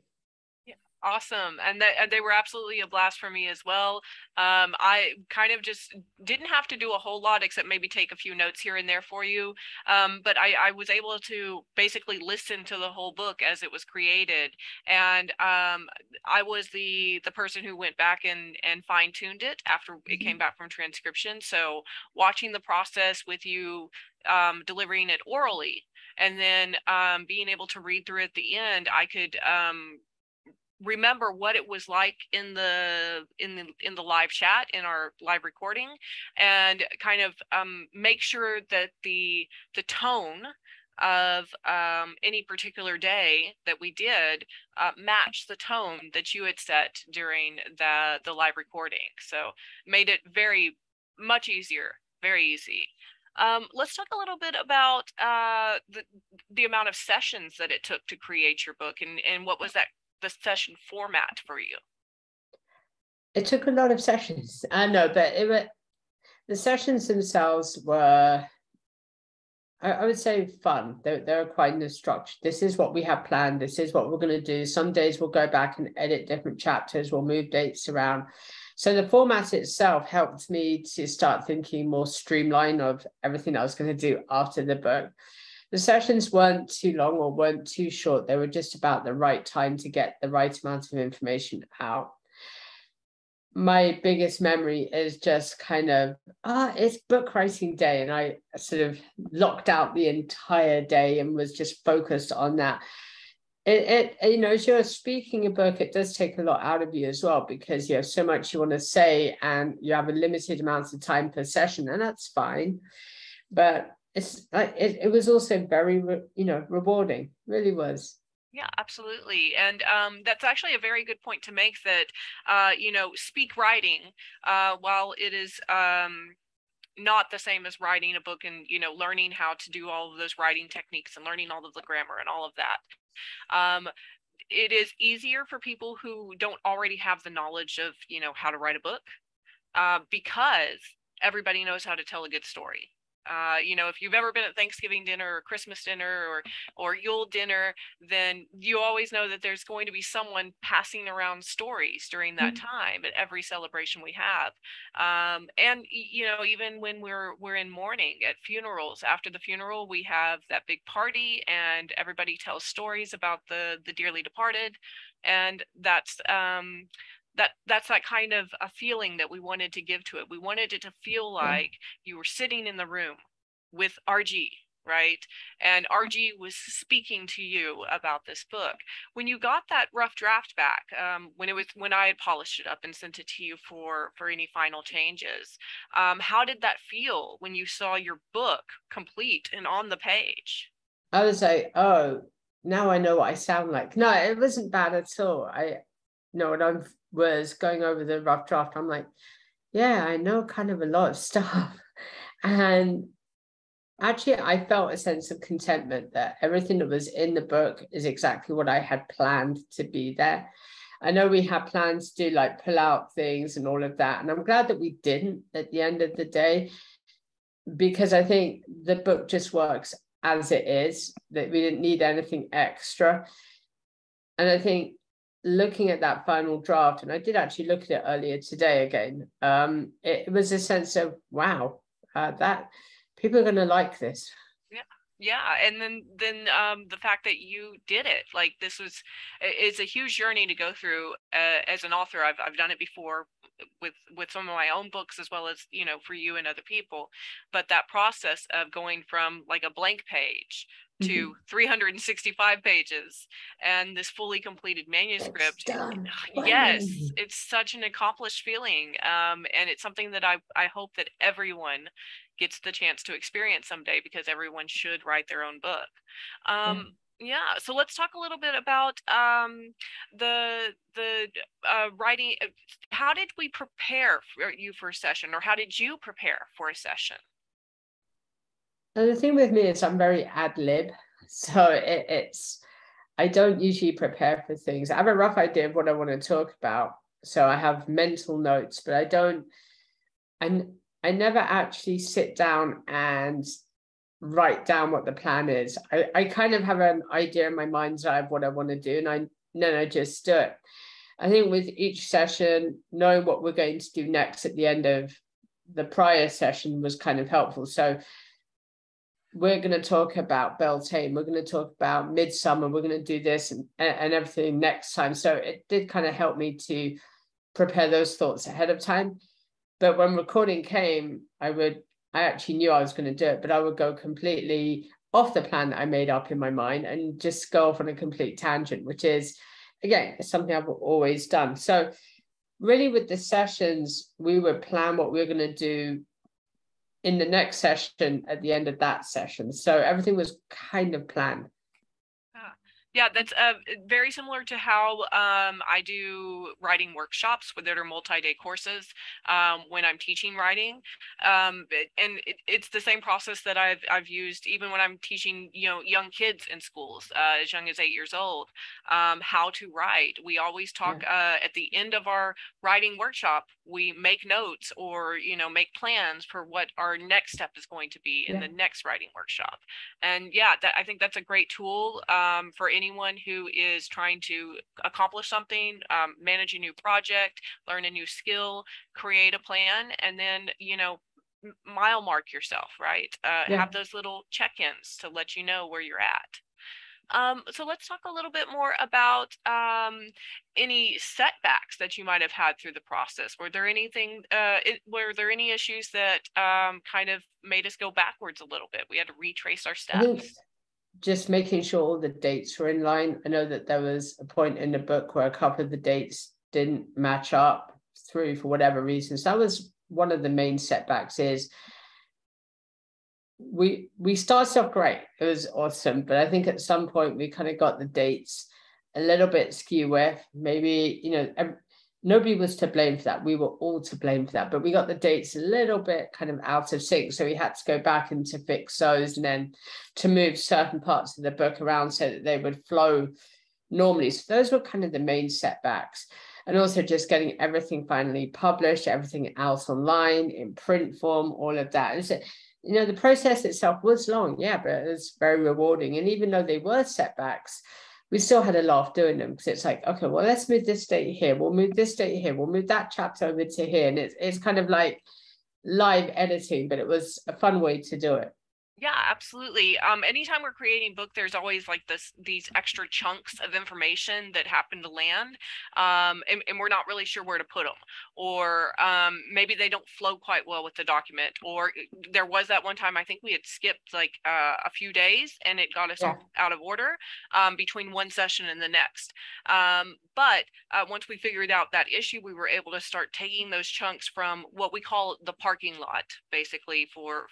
Awesome. And they were absolutely a blast for me as well. I kind of just didn't have to do a whole lot except maybe take a few notes here and there for you. But I was able to basically listen to the whole book as it was created. And I was the person who went back and fine-tuned it after it came back from transcription. So watching the process with you, delivering it orally, and then being able to read through at the end, I could remember what it was like in the live chat, in our live recording, and kind of make sure that the tone of any particular day that we did match the tone that you had set during the live recording. So made it very much easier, very easy. Let's talk a little bit about the amount of sessions that it took to create your book, and what was the session format for you? It took a lot of sessions. I know, but the sessions themselves were, I would say, fun. They're quite structured. This is what we have planned. This is what we're going to do. Some days we'll go back and edit different chapters. We'll move dates around. So the format itself helped me to start thinking more streamlined of everything I was going to do after the book. The sessions weren't too long or weren't too short. They were just about the right time to get the right amount of information out. My biggest memory is just kind of, it's book writing day. And I sort of locked out the entire day and was just focused on that. You know, as you're speaking a book, it does take a lot out of you as well, because you have so much you want to say and you have a limited amount of time per session, and that's fine. But it's like it was also very rewarding, really was. Yeah, absolutely. And that's actually a very good point to make, that speak writing, while it is not the same as writing a book, and learning how to do all of those writing techniques and learning all of the grammar and all of that, it is easier for people who don't already have the knowledge of how to write a book, because everybody knows how to tell a good story. If you've ever been at Thanksgiving dinner or Christmas dinner or Yule dinner, then you always know that there's going to be someone passing around stories during that time at every celebration we have. And even when we're in mourning, at funerals, after the funeral, we have that big party and everybody tells stories about the dearly departed. And that's that kind of a feeling that we wanted to give to it. We wanted it to feel like you were sitting in the room with RG right? And RG was speaking to you about this book. When you got that rough draft back, when I had polished it up and sent it to you for any final changes, how did that feel when you saw your book complete and on the page? I was like, oh, now I know what I sound like. No, it wasn't bad at all. When I was going over the rough draft, I'm like, yeah, I know kind of a lot of stuff. And actually, I felt a sense of contentment that everything that was in the book is exactly what I had planned to be there. I know we had plans to like pull out things and all of that. And I'm glad that we didn't at the end of the day, because I think the book just works as it is, that we didn't need anything extra. And I think looking at that final draft, and I did actually look at it earlier today again, it was a sense of, wow, that people are going to like this. Yeah, and then the fact that you did it, like it's a huge journey to go through as an author. I've done it before with some of my own books, as well as, you know, for you and other people, but that process of going from like a blank page to 365 pages and this fully completed manuscript. It's done. Yes, it's such an accomplished feeling, and it's something that I hope that everyone gets the chance to experience someday, because everyone should write their own book. Yeah, so let's talk a little bit about the writing. How did we prepare for you for a session, or how did you prepare for a session? And the thing with me is I'm very ad lib, so it's I don't usually prepare for things. I have a rough idea of what I want to talk about, so I have mental notes, but I don't. And I never actually sit down and write down what the plan is. I kind of have an idea in my mind's eye of what I want to do, and then I just do it. I think with each session, knowing what we're going to do next at the end of the prior session was kind of helpful. So we're going to talk about Beltane, we're going to talk about Midsummer, we're going to do this and everything next time. So it did kind of help me to prepare those thoughts ahead of time. But when recording came, I actually knew I was going to do it, but I would go completely off the plan that I made up in my mind and just go off on a complete tangent, which is, again, something I've always done. So really with the sessions, we would plan what we were going to do in the next session at the end of that session. So everything was kind of planned. Yeah, that's very similar to how I do writing workshops that are multi-day courses when I'm teaching writing, and it's the same process that I've used even when I'm teaching, you know, young kids in schools as young as 8 years old, how to write. We always talk at the end of our writing workshop. We make notes, or, you know, make plans for what our next step is going to be in the next writing workshop. And yeah, I think that's a great tool for anyone who is trying to accomplish something, manage a new project, learn a new skill, create a plan, and then, you know, mile mark yourself, right? Have those little check-ins to let you know where you're at. So let's talk a little bit more about any setbacks that you might have had through the process. Were there were there any issues that kind of made us go backwards a little bit? We had to retrace our steps. I think just making sure all the dates were in line. I know that there was a point in the book where a couple of the dates didn't match up through for whatever reasons. That was one of the main setbacks. Is we started off great. It was awesome, but I think at some point we kind of got the dates a little bit skew with. Maybe, you know, nobody was to blame for that. We were all to blame for that, but we got the dates a little bit kind of out of sync. So we had to go back and to fix those, and then to move certain parts of the book around so that they would flow normally. So those were kind of the main setbacks. And also just getting everything finally published, everything else online in print form, all of that. And so, you know, the process itself was long, yeah, but it was very rewarding. And even though they were setbacks, we still had a laugh doing them, because it's like, okay, well, let's move this date here. We'll move this date here. We'll move that chapter over to here. And it's kind of like live editing, but it was a fun way to do it. Yeah, absolutely. Anytime we're creating book, there's always like these extra chunks of information that happen to land, and we're not really sure where to put them, or maybe they don't flow quite well with the document. Or there was that one time I think we had skipped like a few days, and it got us Yeah. all out of order between one session and the next. But once we figured out that issue, we were able to start taking those chunks from what we call the parking lot, basically for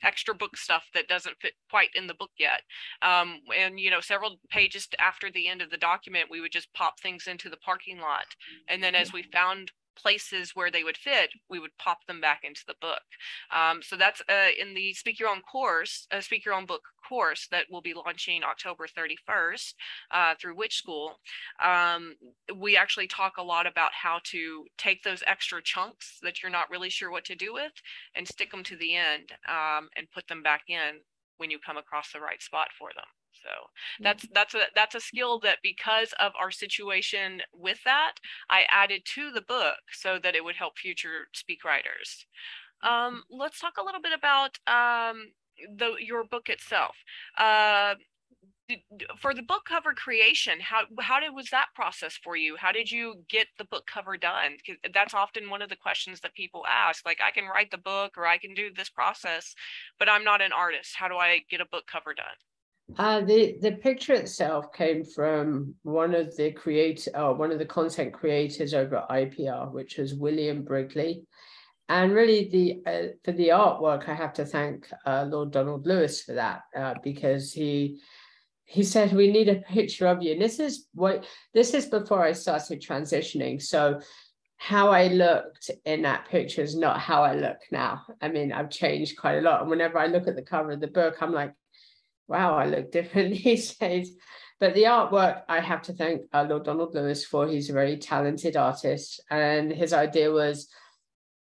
extra book stuff that doesn't fit quite in the book yet. And, you know, several pages after the end of the document, we would just pop things into the parking lot. And then as we found places where they would fit, we would pop them back into the book. So that's in the Speak Your Own course, Speak Your Own Book course that will be launching October 31st through Witch School. We actually talk a lot about how to take those extra chunks that you're not really sure what to do with and stick them to the end, and put them back in when you come across the right spot for them. So that's a skill that, because of our situation with that, I added to the book so that it would help future speak writers. Let's talk a little bit about your book itself. For the book cover creation, was that process for you? How did you get the book cover done? 'Cause that's often one of the questions that people ask. Like, I can write the book or I can do this process, but I'm not an artist. How do I get a book cover done? The picture itself came from one of the content creators over at IPR, which was William Brigley. And really, for the artwork, I have to thank Lord Donald Lewis for that, because he said, we need a picture of you. And this is before I started transitioning. So how I looked in that picture is not how I look now. I mean, I've changed quite a lot. And whenever I look at the cover of the book, I'm like, wow, I look different these days. But the artwork, I have to thank Lord Donald Lewis for. He's a very talented artist. And his idea was,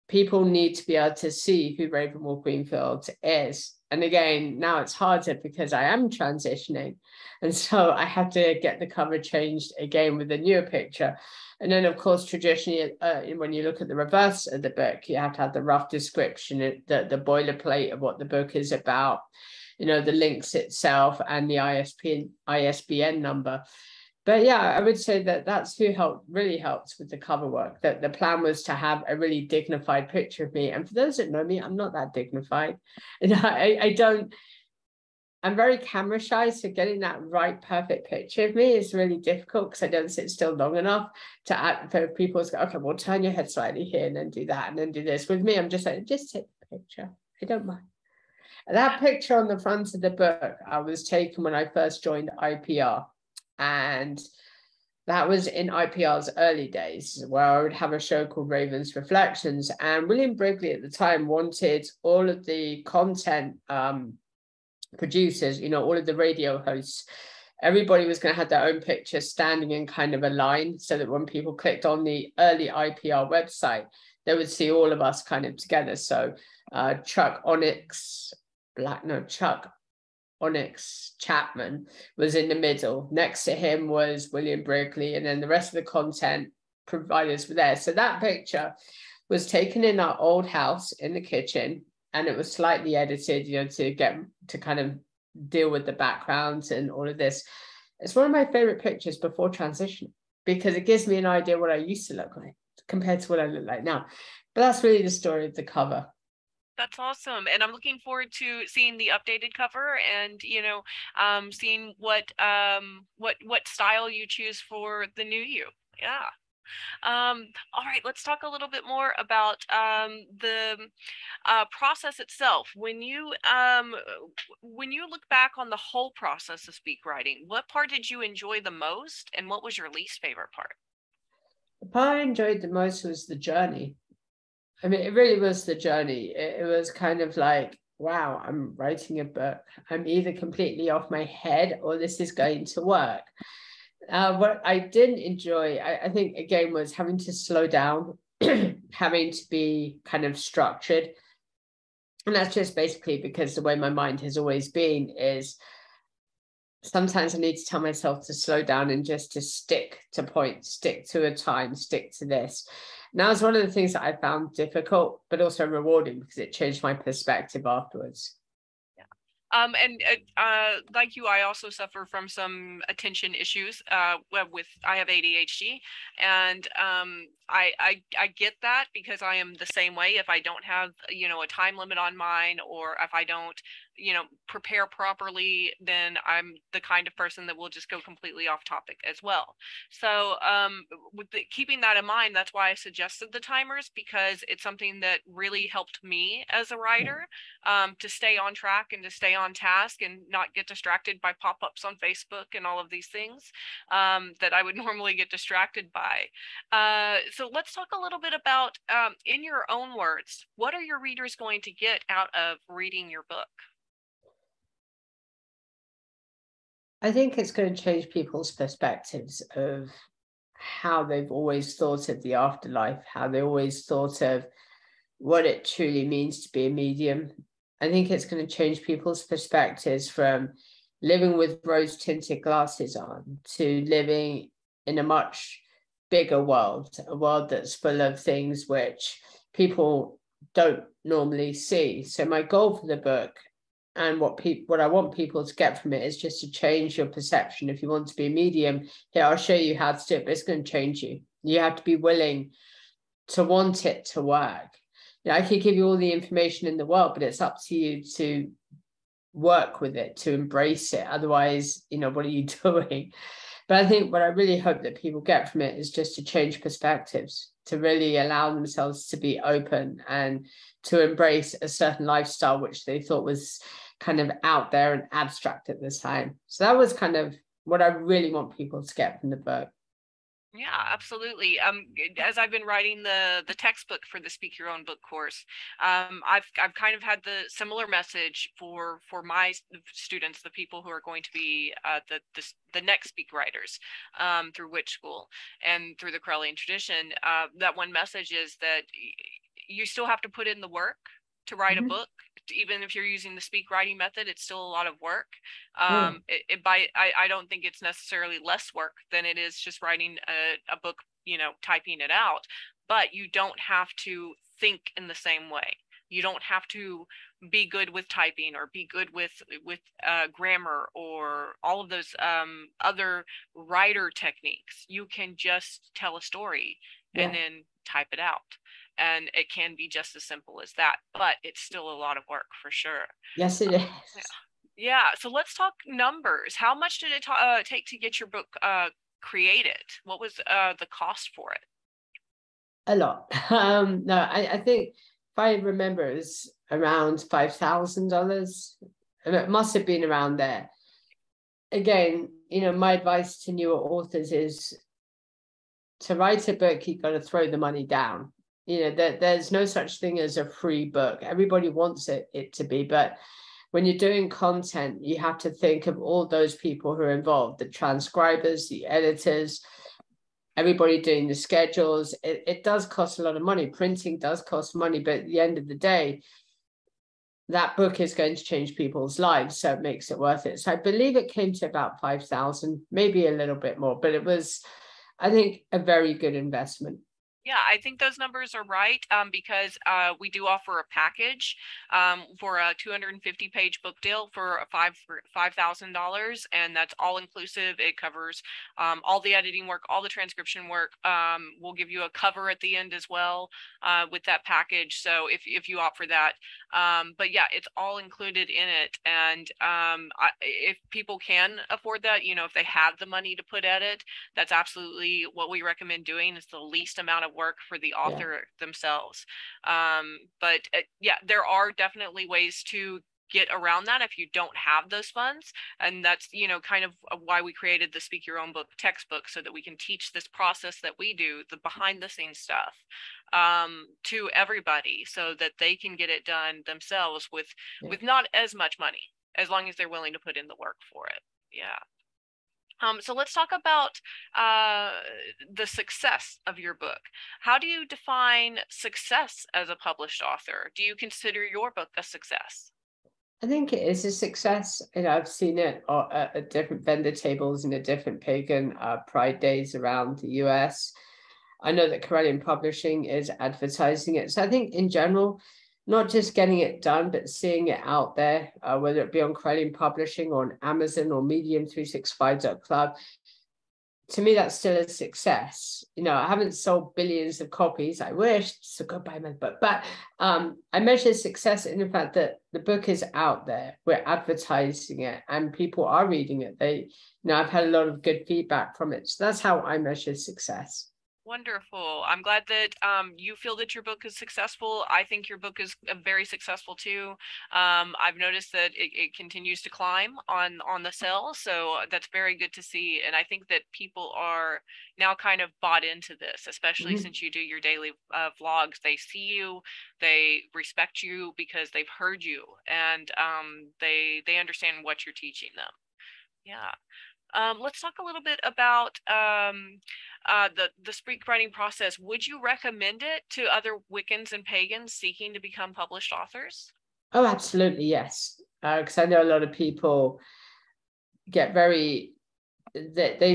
people need to be able to see who Ravenwolf Greenfield is. And again, now it's harder because I am transitioning. And so I have to get the cover changed again with a newer picture. And then, of course, traditionally, when you look at the reverse of the book, you have to have the rough description, the boilerplate of what the book is about, you know, the links itself and the ISBN number. But yeah, I would say that's who really helped with the cover work. That the plan was to have a really dignified picture of me. And for those that know me, I'm not that dignified. And I'm very camera shy. So getting that right, perfect picture of me is really difficult because I don't sit still long enough for people to go, okay, well, turn your head slightly here and then do that and then do this. With me, I'm just like, just take the picture. I don't mind. That picture on the front of the book, I was taken when I first joined IPR. And that was in IPR's early days, where I would have a show called Raven's Reflections. And William Brigley at the time wanted all of the content producers, you know, all of the radio hosts, everybody was going to have their own picture standing in kind of a line, so that when people clicked on the early IPR website, they would see all of us kind of together. So Chuck Onyx Chapman was in the middle. Next to him was William Brigley, and then the rest of the content providers were there. So that picture was taken in our old house in the kitchen, and it was slightly edited, you know, to kind of deal with the backgrounds and all of this. It's one of my favorite pictures before transition, because it gives me an idea what I used to look like compared to what I look like now. But that's really the story of the cover. That's awesome. And I'm looking forward to seeing the updated cover and, you know, seeing what style you choose for the new you. Yeah. All right, let's talk a little bit more about the process itself. When you look back on the whole process of speak writing, what part did you enjoy the most, and what was your least favorite part? The part I enjoyed the most was the journey. I mean, it really was the journey. It was kind of like, wow, I'm writing a book. I'm either completely off my head or this is going to work. What I didn't enjoy, I think, again, was having to slow down, having to be kind of structured. And that's just basically because the way my mind has always been is, sometimes I need to tell myself to slow down and just to stick to points, stick to a time, stick to this. Now, it's one of the things that I found difficult, but also rewarding, because it changed my perspective afterwards. And like you, I also suffer from some attention issues. I have ADHD, and I get that because I am the same way. If I don't have, you know, a time limit on mine, or if I don't, you know, prepare properly, then I'm the kind of person that will just go completely off topic as well. So keeping that in mind, that's why I suggested the timers, because it's something that really helped me as a writer, to stay on track and to stay on task and not get distracted by pop-ups on Facebook and all of these things that I would normally get distracted by. So let's talk a little bit about, in your own words, what are your readers going to get out of reading your book? I think it's going to change people's perspectives of how they've always thought of the afterlife, how they always thought of what it truly means to be a medium. I think it's going to change people's perspectives from living with rose-tinted glasses on to living in a much bigger world, a world that's full of things which people don't normally see. So my goal for the book, and what I want people to get from it, is just to change your perception. If you want to be a medium, here, I'll show you how to do it, but it's going to change you. You have to be willing to want it to work. You know, I could give you all the information in the world, but it's up to you to work with it, to embrace it. Otherwise, you know, what are you doing? But I think what I really hope that people get from it is just to change perspectives, to really allow themselves to be open and to embrace a certain lifestyle which they thought was kind of out there and abstract at this time. So that was kind of what I really want people to get from the book. Yeah, absolutely. As I've been writing the textbook for the Speak Your Own Book course, I've kind of had the similar message for my students, the people who are going to be the next speak writers through Witch School and through the Correllian tradition. That one message is that you still have to put in the work to write a book. Even if you're using the speak writing method, it's still a lot of work. I don't think it's necessarily less work than it is just writing a book, you know, typing it out, but you don't have to think in the same way. You don't have to be good with typing or be good with grammar or all of those other writer techniques. You can just tell a story and then type it out. And it can be just as simple as that, but it's still a lot of work for sure. Yes, it is. Yeah. So let's talk numbers. How much did it take to get your book created? What was the cost for it? A lot. No, I think if I remember, it was around $5,000. It must have been around there. Again, you know, my advice to newer authors is to write a book, you've got to throw the money down. You know, there's no such thing as a free book. Everybody wants it to be, but when you're doing content, you have to think of all those people who are involved, the transcribers, the editors, everybody doing the schedules. It does cost a lot of money. Printing does cost money, but at the end of the day, that book is going to change people's lives, so it makes it worth it. So I believe it came to about 5,000, maybe a little bit more, but it was, I think, a very good investment. Yeah, I think those numbers are right, because we do offer a package for a 250-page book deal for $5,000, and that's all inclusive. It covers all the editing work, all the transcription work. We'll give you a cover at the end as well with that package. So if you opt for that, but yeah, it's all included in it. And if people can afford that, you know, if they have the money to put at it, that's absolutely what we recommend doing. Is the least amount of work for the author themselves. But yeah, there are definitely ways to get around that if you don't have those funds. And that's, you know, kind of why we created the Speak Your Own Book textbook, so that we can teach this process that we do, the behind the scenes stuff, to everybody, so that they can get it done themselves with not as much money, as long as they're willing to put in the work for it. Yeah. So let's talk about the success of your book. How do you define success as a published author? Do you consider your book a success? I think it is a success. And I've seen it at different vendor tables and at different pagan pride days around the US. I know that Correllian Publishing is advertising it. So I think in general, not just getting it done, but seeing it out there, whether it be on Credium Publishing or on Amazon or MEDIUM365.club. To me, that's still a success. You know, I haven't sold billions of copies. I wish, so go buy my book. But I measure success in the fact that the book is out there. We're advertising it, and people are reading it. I've had a lot of good feedback from it. So that's how I measure success. Wonderful. I'm glad that you feel that your book is successful. I think your book is very successful too. I've noticed that it continues to climb on the sale, so that's very good to see. And I think that people are now kind of bought into this, especially since you do your daily vlogs. They see you, they respect you because they've heard you, and they understand what you're teaching them. Yeah. Let's talk a little bit about the speakwriting process. Would you recommend it to other Wiccans and pagans seeking to become published authors? Oh, absolutely, yes. Because I know a lot of people get they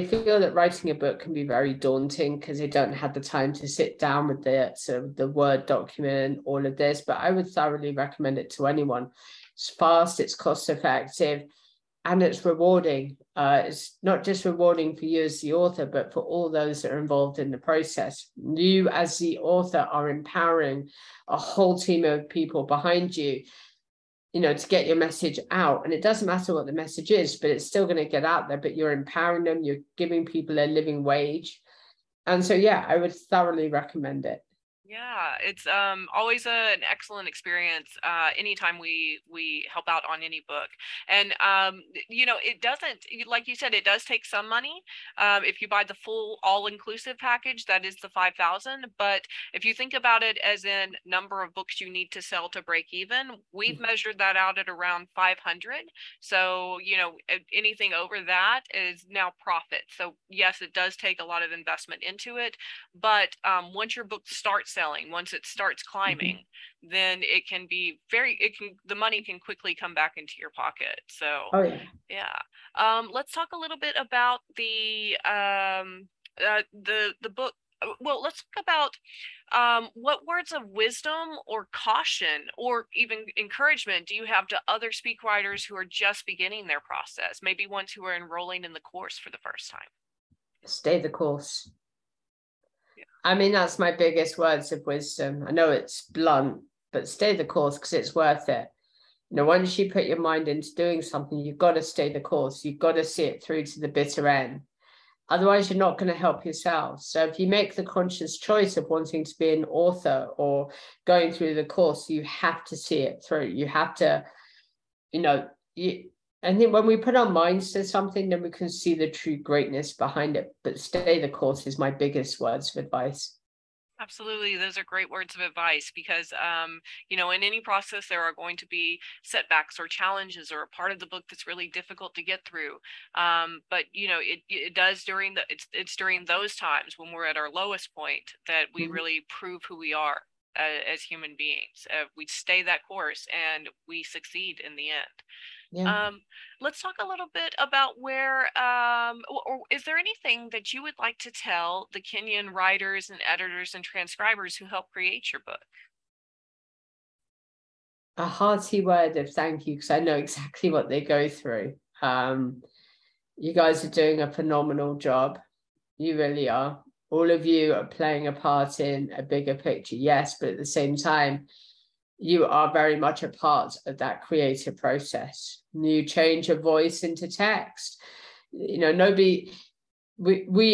feel that writing a book can be very daunting because they don't have the time to sit down with the Word document, all of this. But I would thoroughly recommend it to anyone. It's fast, it's cost effective, and it's rewarding. It's not just rewarding for you as the author, but for all those that are involved in the process. You as the author are empowering a whole team of people behind you, to get your message out. And it doesn't matter what the message is, but it's still going to get out there, but you're empowering them, you're giving people a living wage. And so, yeah, I would thoroughly recommend it. Yeah, it's always an excellent experience anytime we help out on any book. And it doesn't, like you said, it does take some money. If you buy the full all-inclusive package, that is the 5,000. But if you think about it as in number of books you need to sell to break even, we've measured that out at around 500. So, anything over that is now profit. So yes, it does take a lot of investment into it. But once your book starts selling, once it starts climbing, then the money can quickly come back into your pocket. So let's talk a little bit about the book. Well, let's talk about what words of wisdom or caution or even encouragement do you have to other speakwriters who are just beginning their process, maybe ones who are enrolling in the course for the first time? Stay the course. I mean, that's my biggest words of wisdom. I know it's blunt, but stay the course because it's worth it. Once you put your mind into doing something, you've got to stay the course. You've got to see it through to the bitter end. Otherwise, you're not going to help yourself. So if you make the conscious choice of wanting to be an author or going through the course, you have to see it through. You have to, I think when we put our minds to something, then we can see the true greatness behind it. But stay the course is my biggest words of advice. Absolutely. Those are great words of advice because, in any process, there are going to be setbacks or challenges or a part of the book that's really difficult to get through. But, it does it's during those times when we're at our lowest point that we really prove who we are as human beings. We stay that course and we succeed in the end. Yeah. Let's talk a little bit about where, or is there anything that you would like to tell the Kenyan writers and editors and transcribers who help create your book? A hearty word of thank you, because I know exactly what they go through. You guys are doing a phenomenal job. You really are. All of you are playing a part in a bigger picture, yes, but at the same time, you are very much a part of that creative process. You change your voice into text. We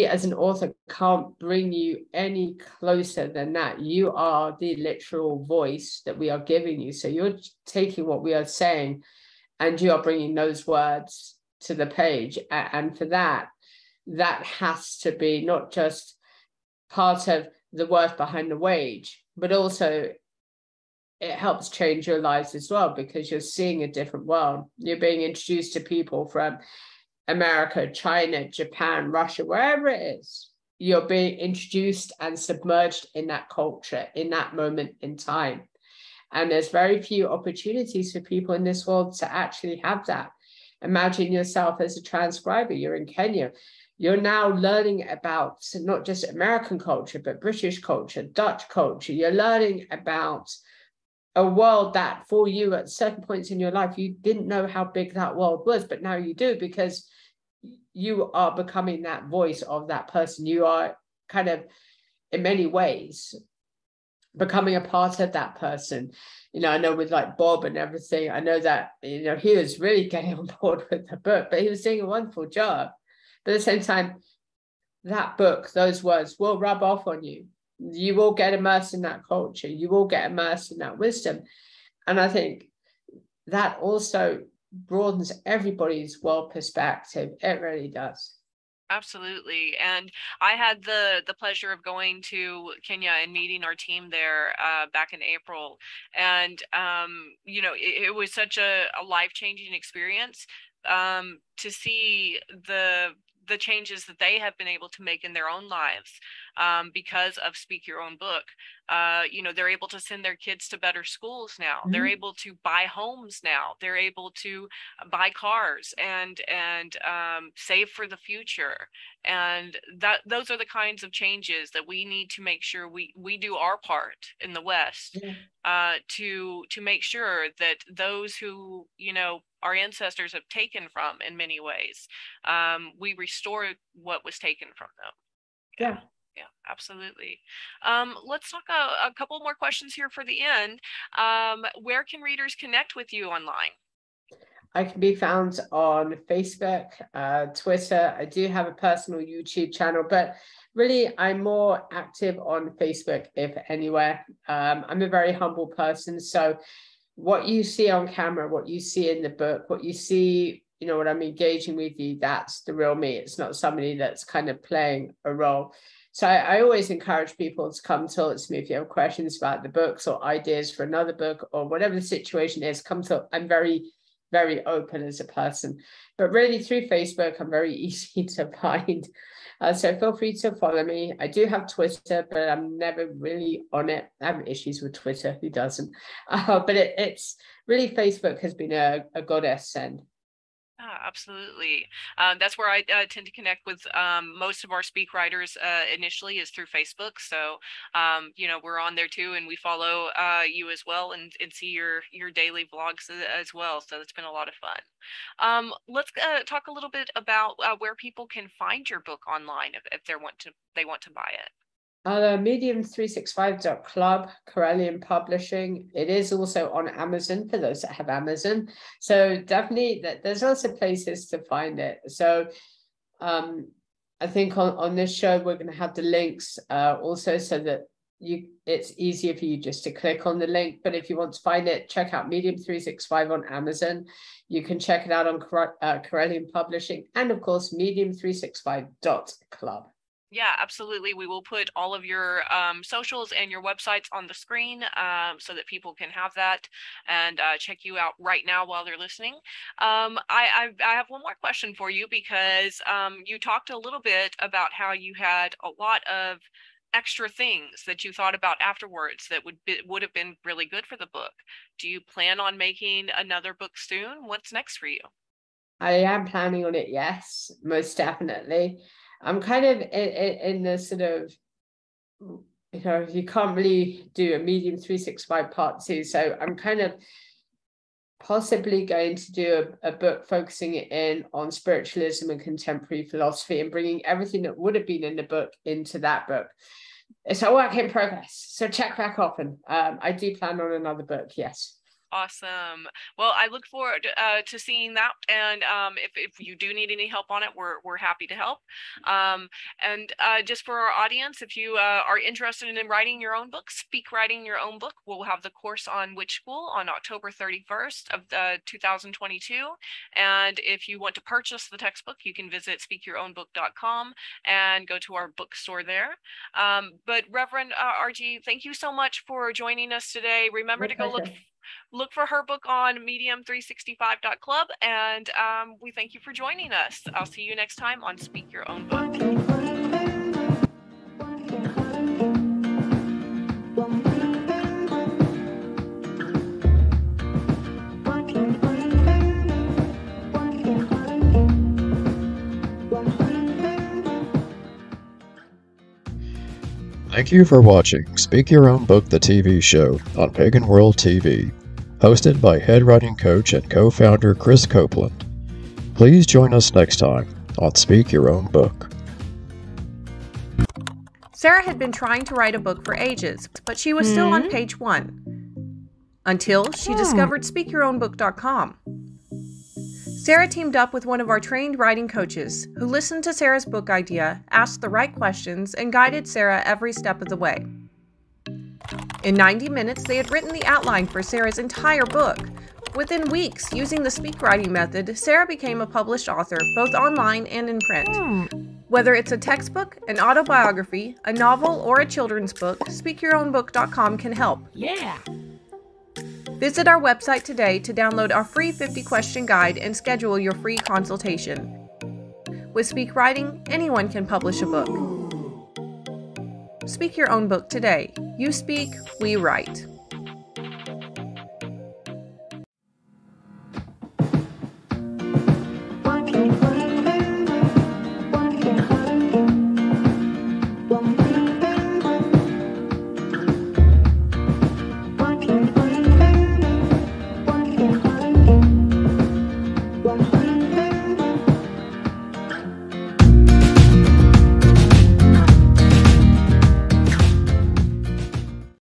as an author can't bring you any closer than that. You are the literal voice that we are giving you. So you're taking what we are saying and you are bringing those words to the page. And for that has to be not just part of the worth behind the wage, but also it helps change your lives as well, because you're seeing a different world. You're being introduced to people from America, China, Japan, Russia, wherever it is. You're being introduced and submerged in that culture, in that moment in time. And there's very few opportunities for people in this world to actually have that. Imagine yourself as a transcriber. You're in Kenya. You're now learning about not just American culture, but British culture, Dutch culture. You're learning about a world that for you at certain points in your life, you didn't know how big that world was, but now you do, because you are becoming that voice of that person. You are kind of, in many ways, becoming a part of that person. You know, I know with like Bob and everything, I know that, you know, he was really getting on board with the book, but he was doing a wonderful job. But at the same time, that book, those words will rub off on you. You will get immersed in that culture. You will get immersed in that wisdom. And I think that also broadens everybody's world perspective. It really does. Absolutely. And I had the pleasure of going to Kenya and meeting our team there back in April. And, you know, it was such a life-changing experience to see the changes that they have been able to make in their own lives because of Speak Your Own Book. You know, they're able to send their kids to better schools now. They're able to buy homes now. They're able to buy cars and save for the future. And those are the kinds of changes that we need to make sure we do our part in the West to make sure that those who, you know, our ancestors have taken from in many ways, we restore what was taken from them. Yeah. Yeah, absolutely. Let's talk a couple more questions here for the end. Where can readers connect with you online? I can be found on Facebook, Twitter. I do have a personal YouTube channel, but really I'm more active on Facebook, if anywhere. I'm a very humble person. So what you see on camera, what you see in the book, what you see, you know, when I'm engaging with you, that's the real me. It's not somebody that's kind of playing a role. So I always encourage people to come talk to me if you have questions about the books or ideas for another book or whatever the situation is. Come talk. I'm very, very open as a person, but really through Facebook, I'm very easy to find. So feel free to follow me. I do have Twitter, but I'm never really on it. I have issues with Twitter. Who doesn't? But it's really, Facebook has been a godsend. Absolutely. That's where I tend to connect with most of our speak writers initially is through Facebook. So, you know, we're on there too, and we follow you as well and see your daily vlogs as well. So it's been a lot of fun. Let's talk a little bit about where people can find your book online if they want to buy it. MEDIUM365.club, Corellian Publishing. It is also on Amazon for those that have Amazon. So definitely there's also places to find it. So I think on this show, we're going to have the links also so that it's easier for you just to click on the link. But if you want to find it, check out MEDIUM365 on Amazon. You can check it out on Corellian Publishing and of course, MEDIUM365.club. Yeah, absolutely. We will put all of your socials and your websites on the screen so that people can have that and check you out right now while they're listening. I have one more question for you because you talked a little bit about how you had a lot of extra things that you thought about afterwards that would have been really good for the book. Do you plan on making another book soon? What's next for you? I am planning on it, yes, most definitely. I'm kind of in the sort of, you know, you can't really do a MEDIUM365 part 2. So I'm kind of possibly going to do a book focusing in on spiritualism and contemporary philosophy and bringing everything that would have been in the book into that book. It's a work in progress. So check back often. I do plan on another book, yes. Awesome. Well, I look forward to seeing that. And if you do need any help on it, we're happy to help. And just for our audience, if you are interested in writing your own book, writing your own book, we'll have the course on Which School on October 31st of 2022. And if you want to purchase the textbook, you can visit speakyourownbook.com and go to our bookstore there. But Reverend RG, thank you so much for joining us today. Remember to go look for her book on MEDIUM365.club, and we thank you for joining us. I'll see you next time on Speak Your Own Book. Thank you for watching Speak Your Own Book, the TV show on Pagan World TV, hosted by head writing coach and co-founder Krys Copeland. Please join us next time on Speak Your Own Book. Sarah had been trying to write a book for ages, but she was still on page 1, until she discovered SpeakYourOwnBook.com. Sarah teamed up with one of our trained writing coaches, who listened to Sarah's book idea, asked the right questions, and guided Sarah every step of the way. In 90 minutes, they had written the outline for Sarah's entire book. Within weeks, using the speak writing method, Sarah became a published author, both online and in print. Whether it's a textbook, an autobiography, a novel, or a children's book, SpeakYourOwnBook.com can help. Yeah! Visit our website today to download our free 50-question guide and schedule your free consultation. With Speak Writing, anyone can publish a book. Speak your own book today. You speak, we write.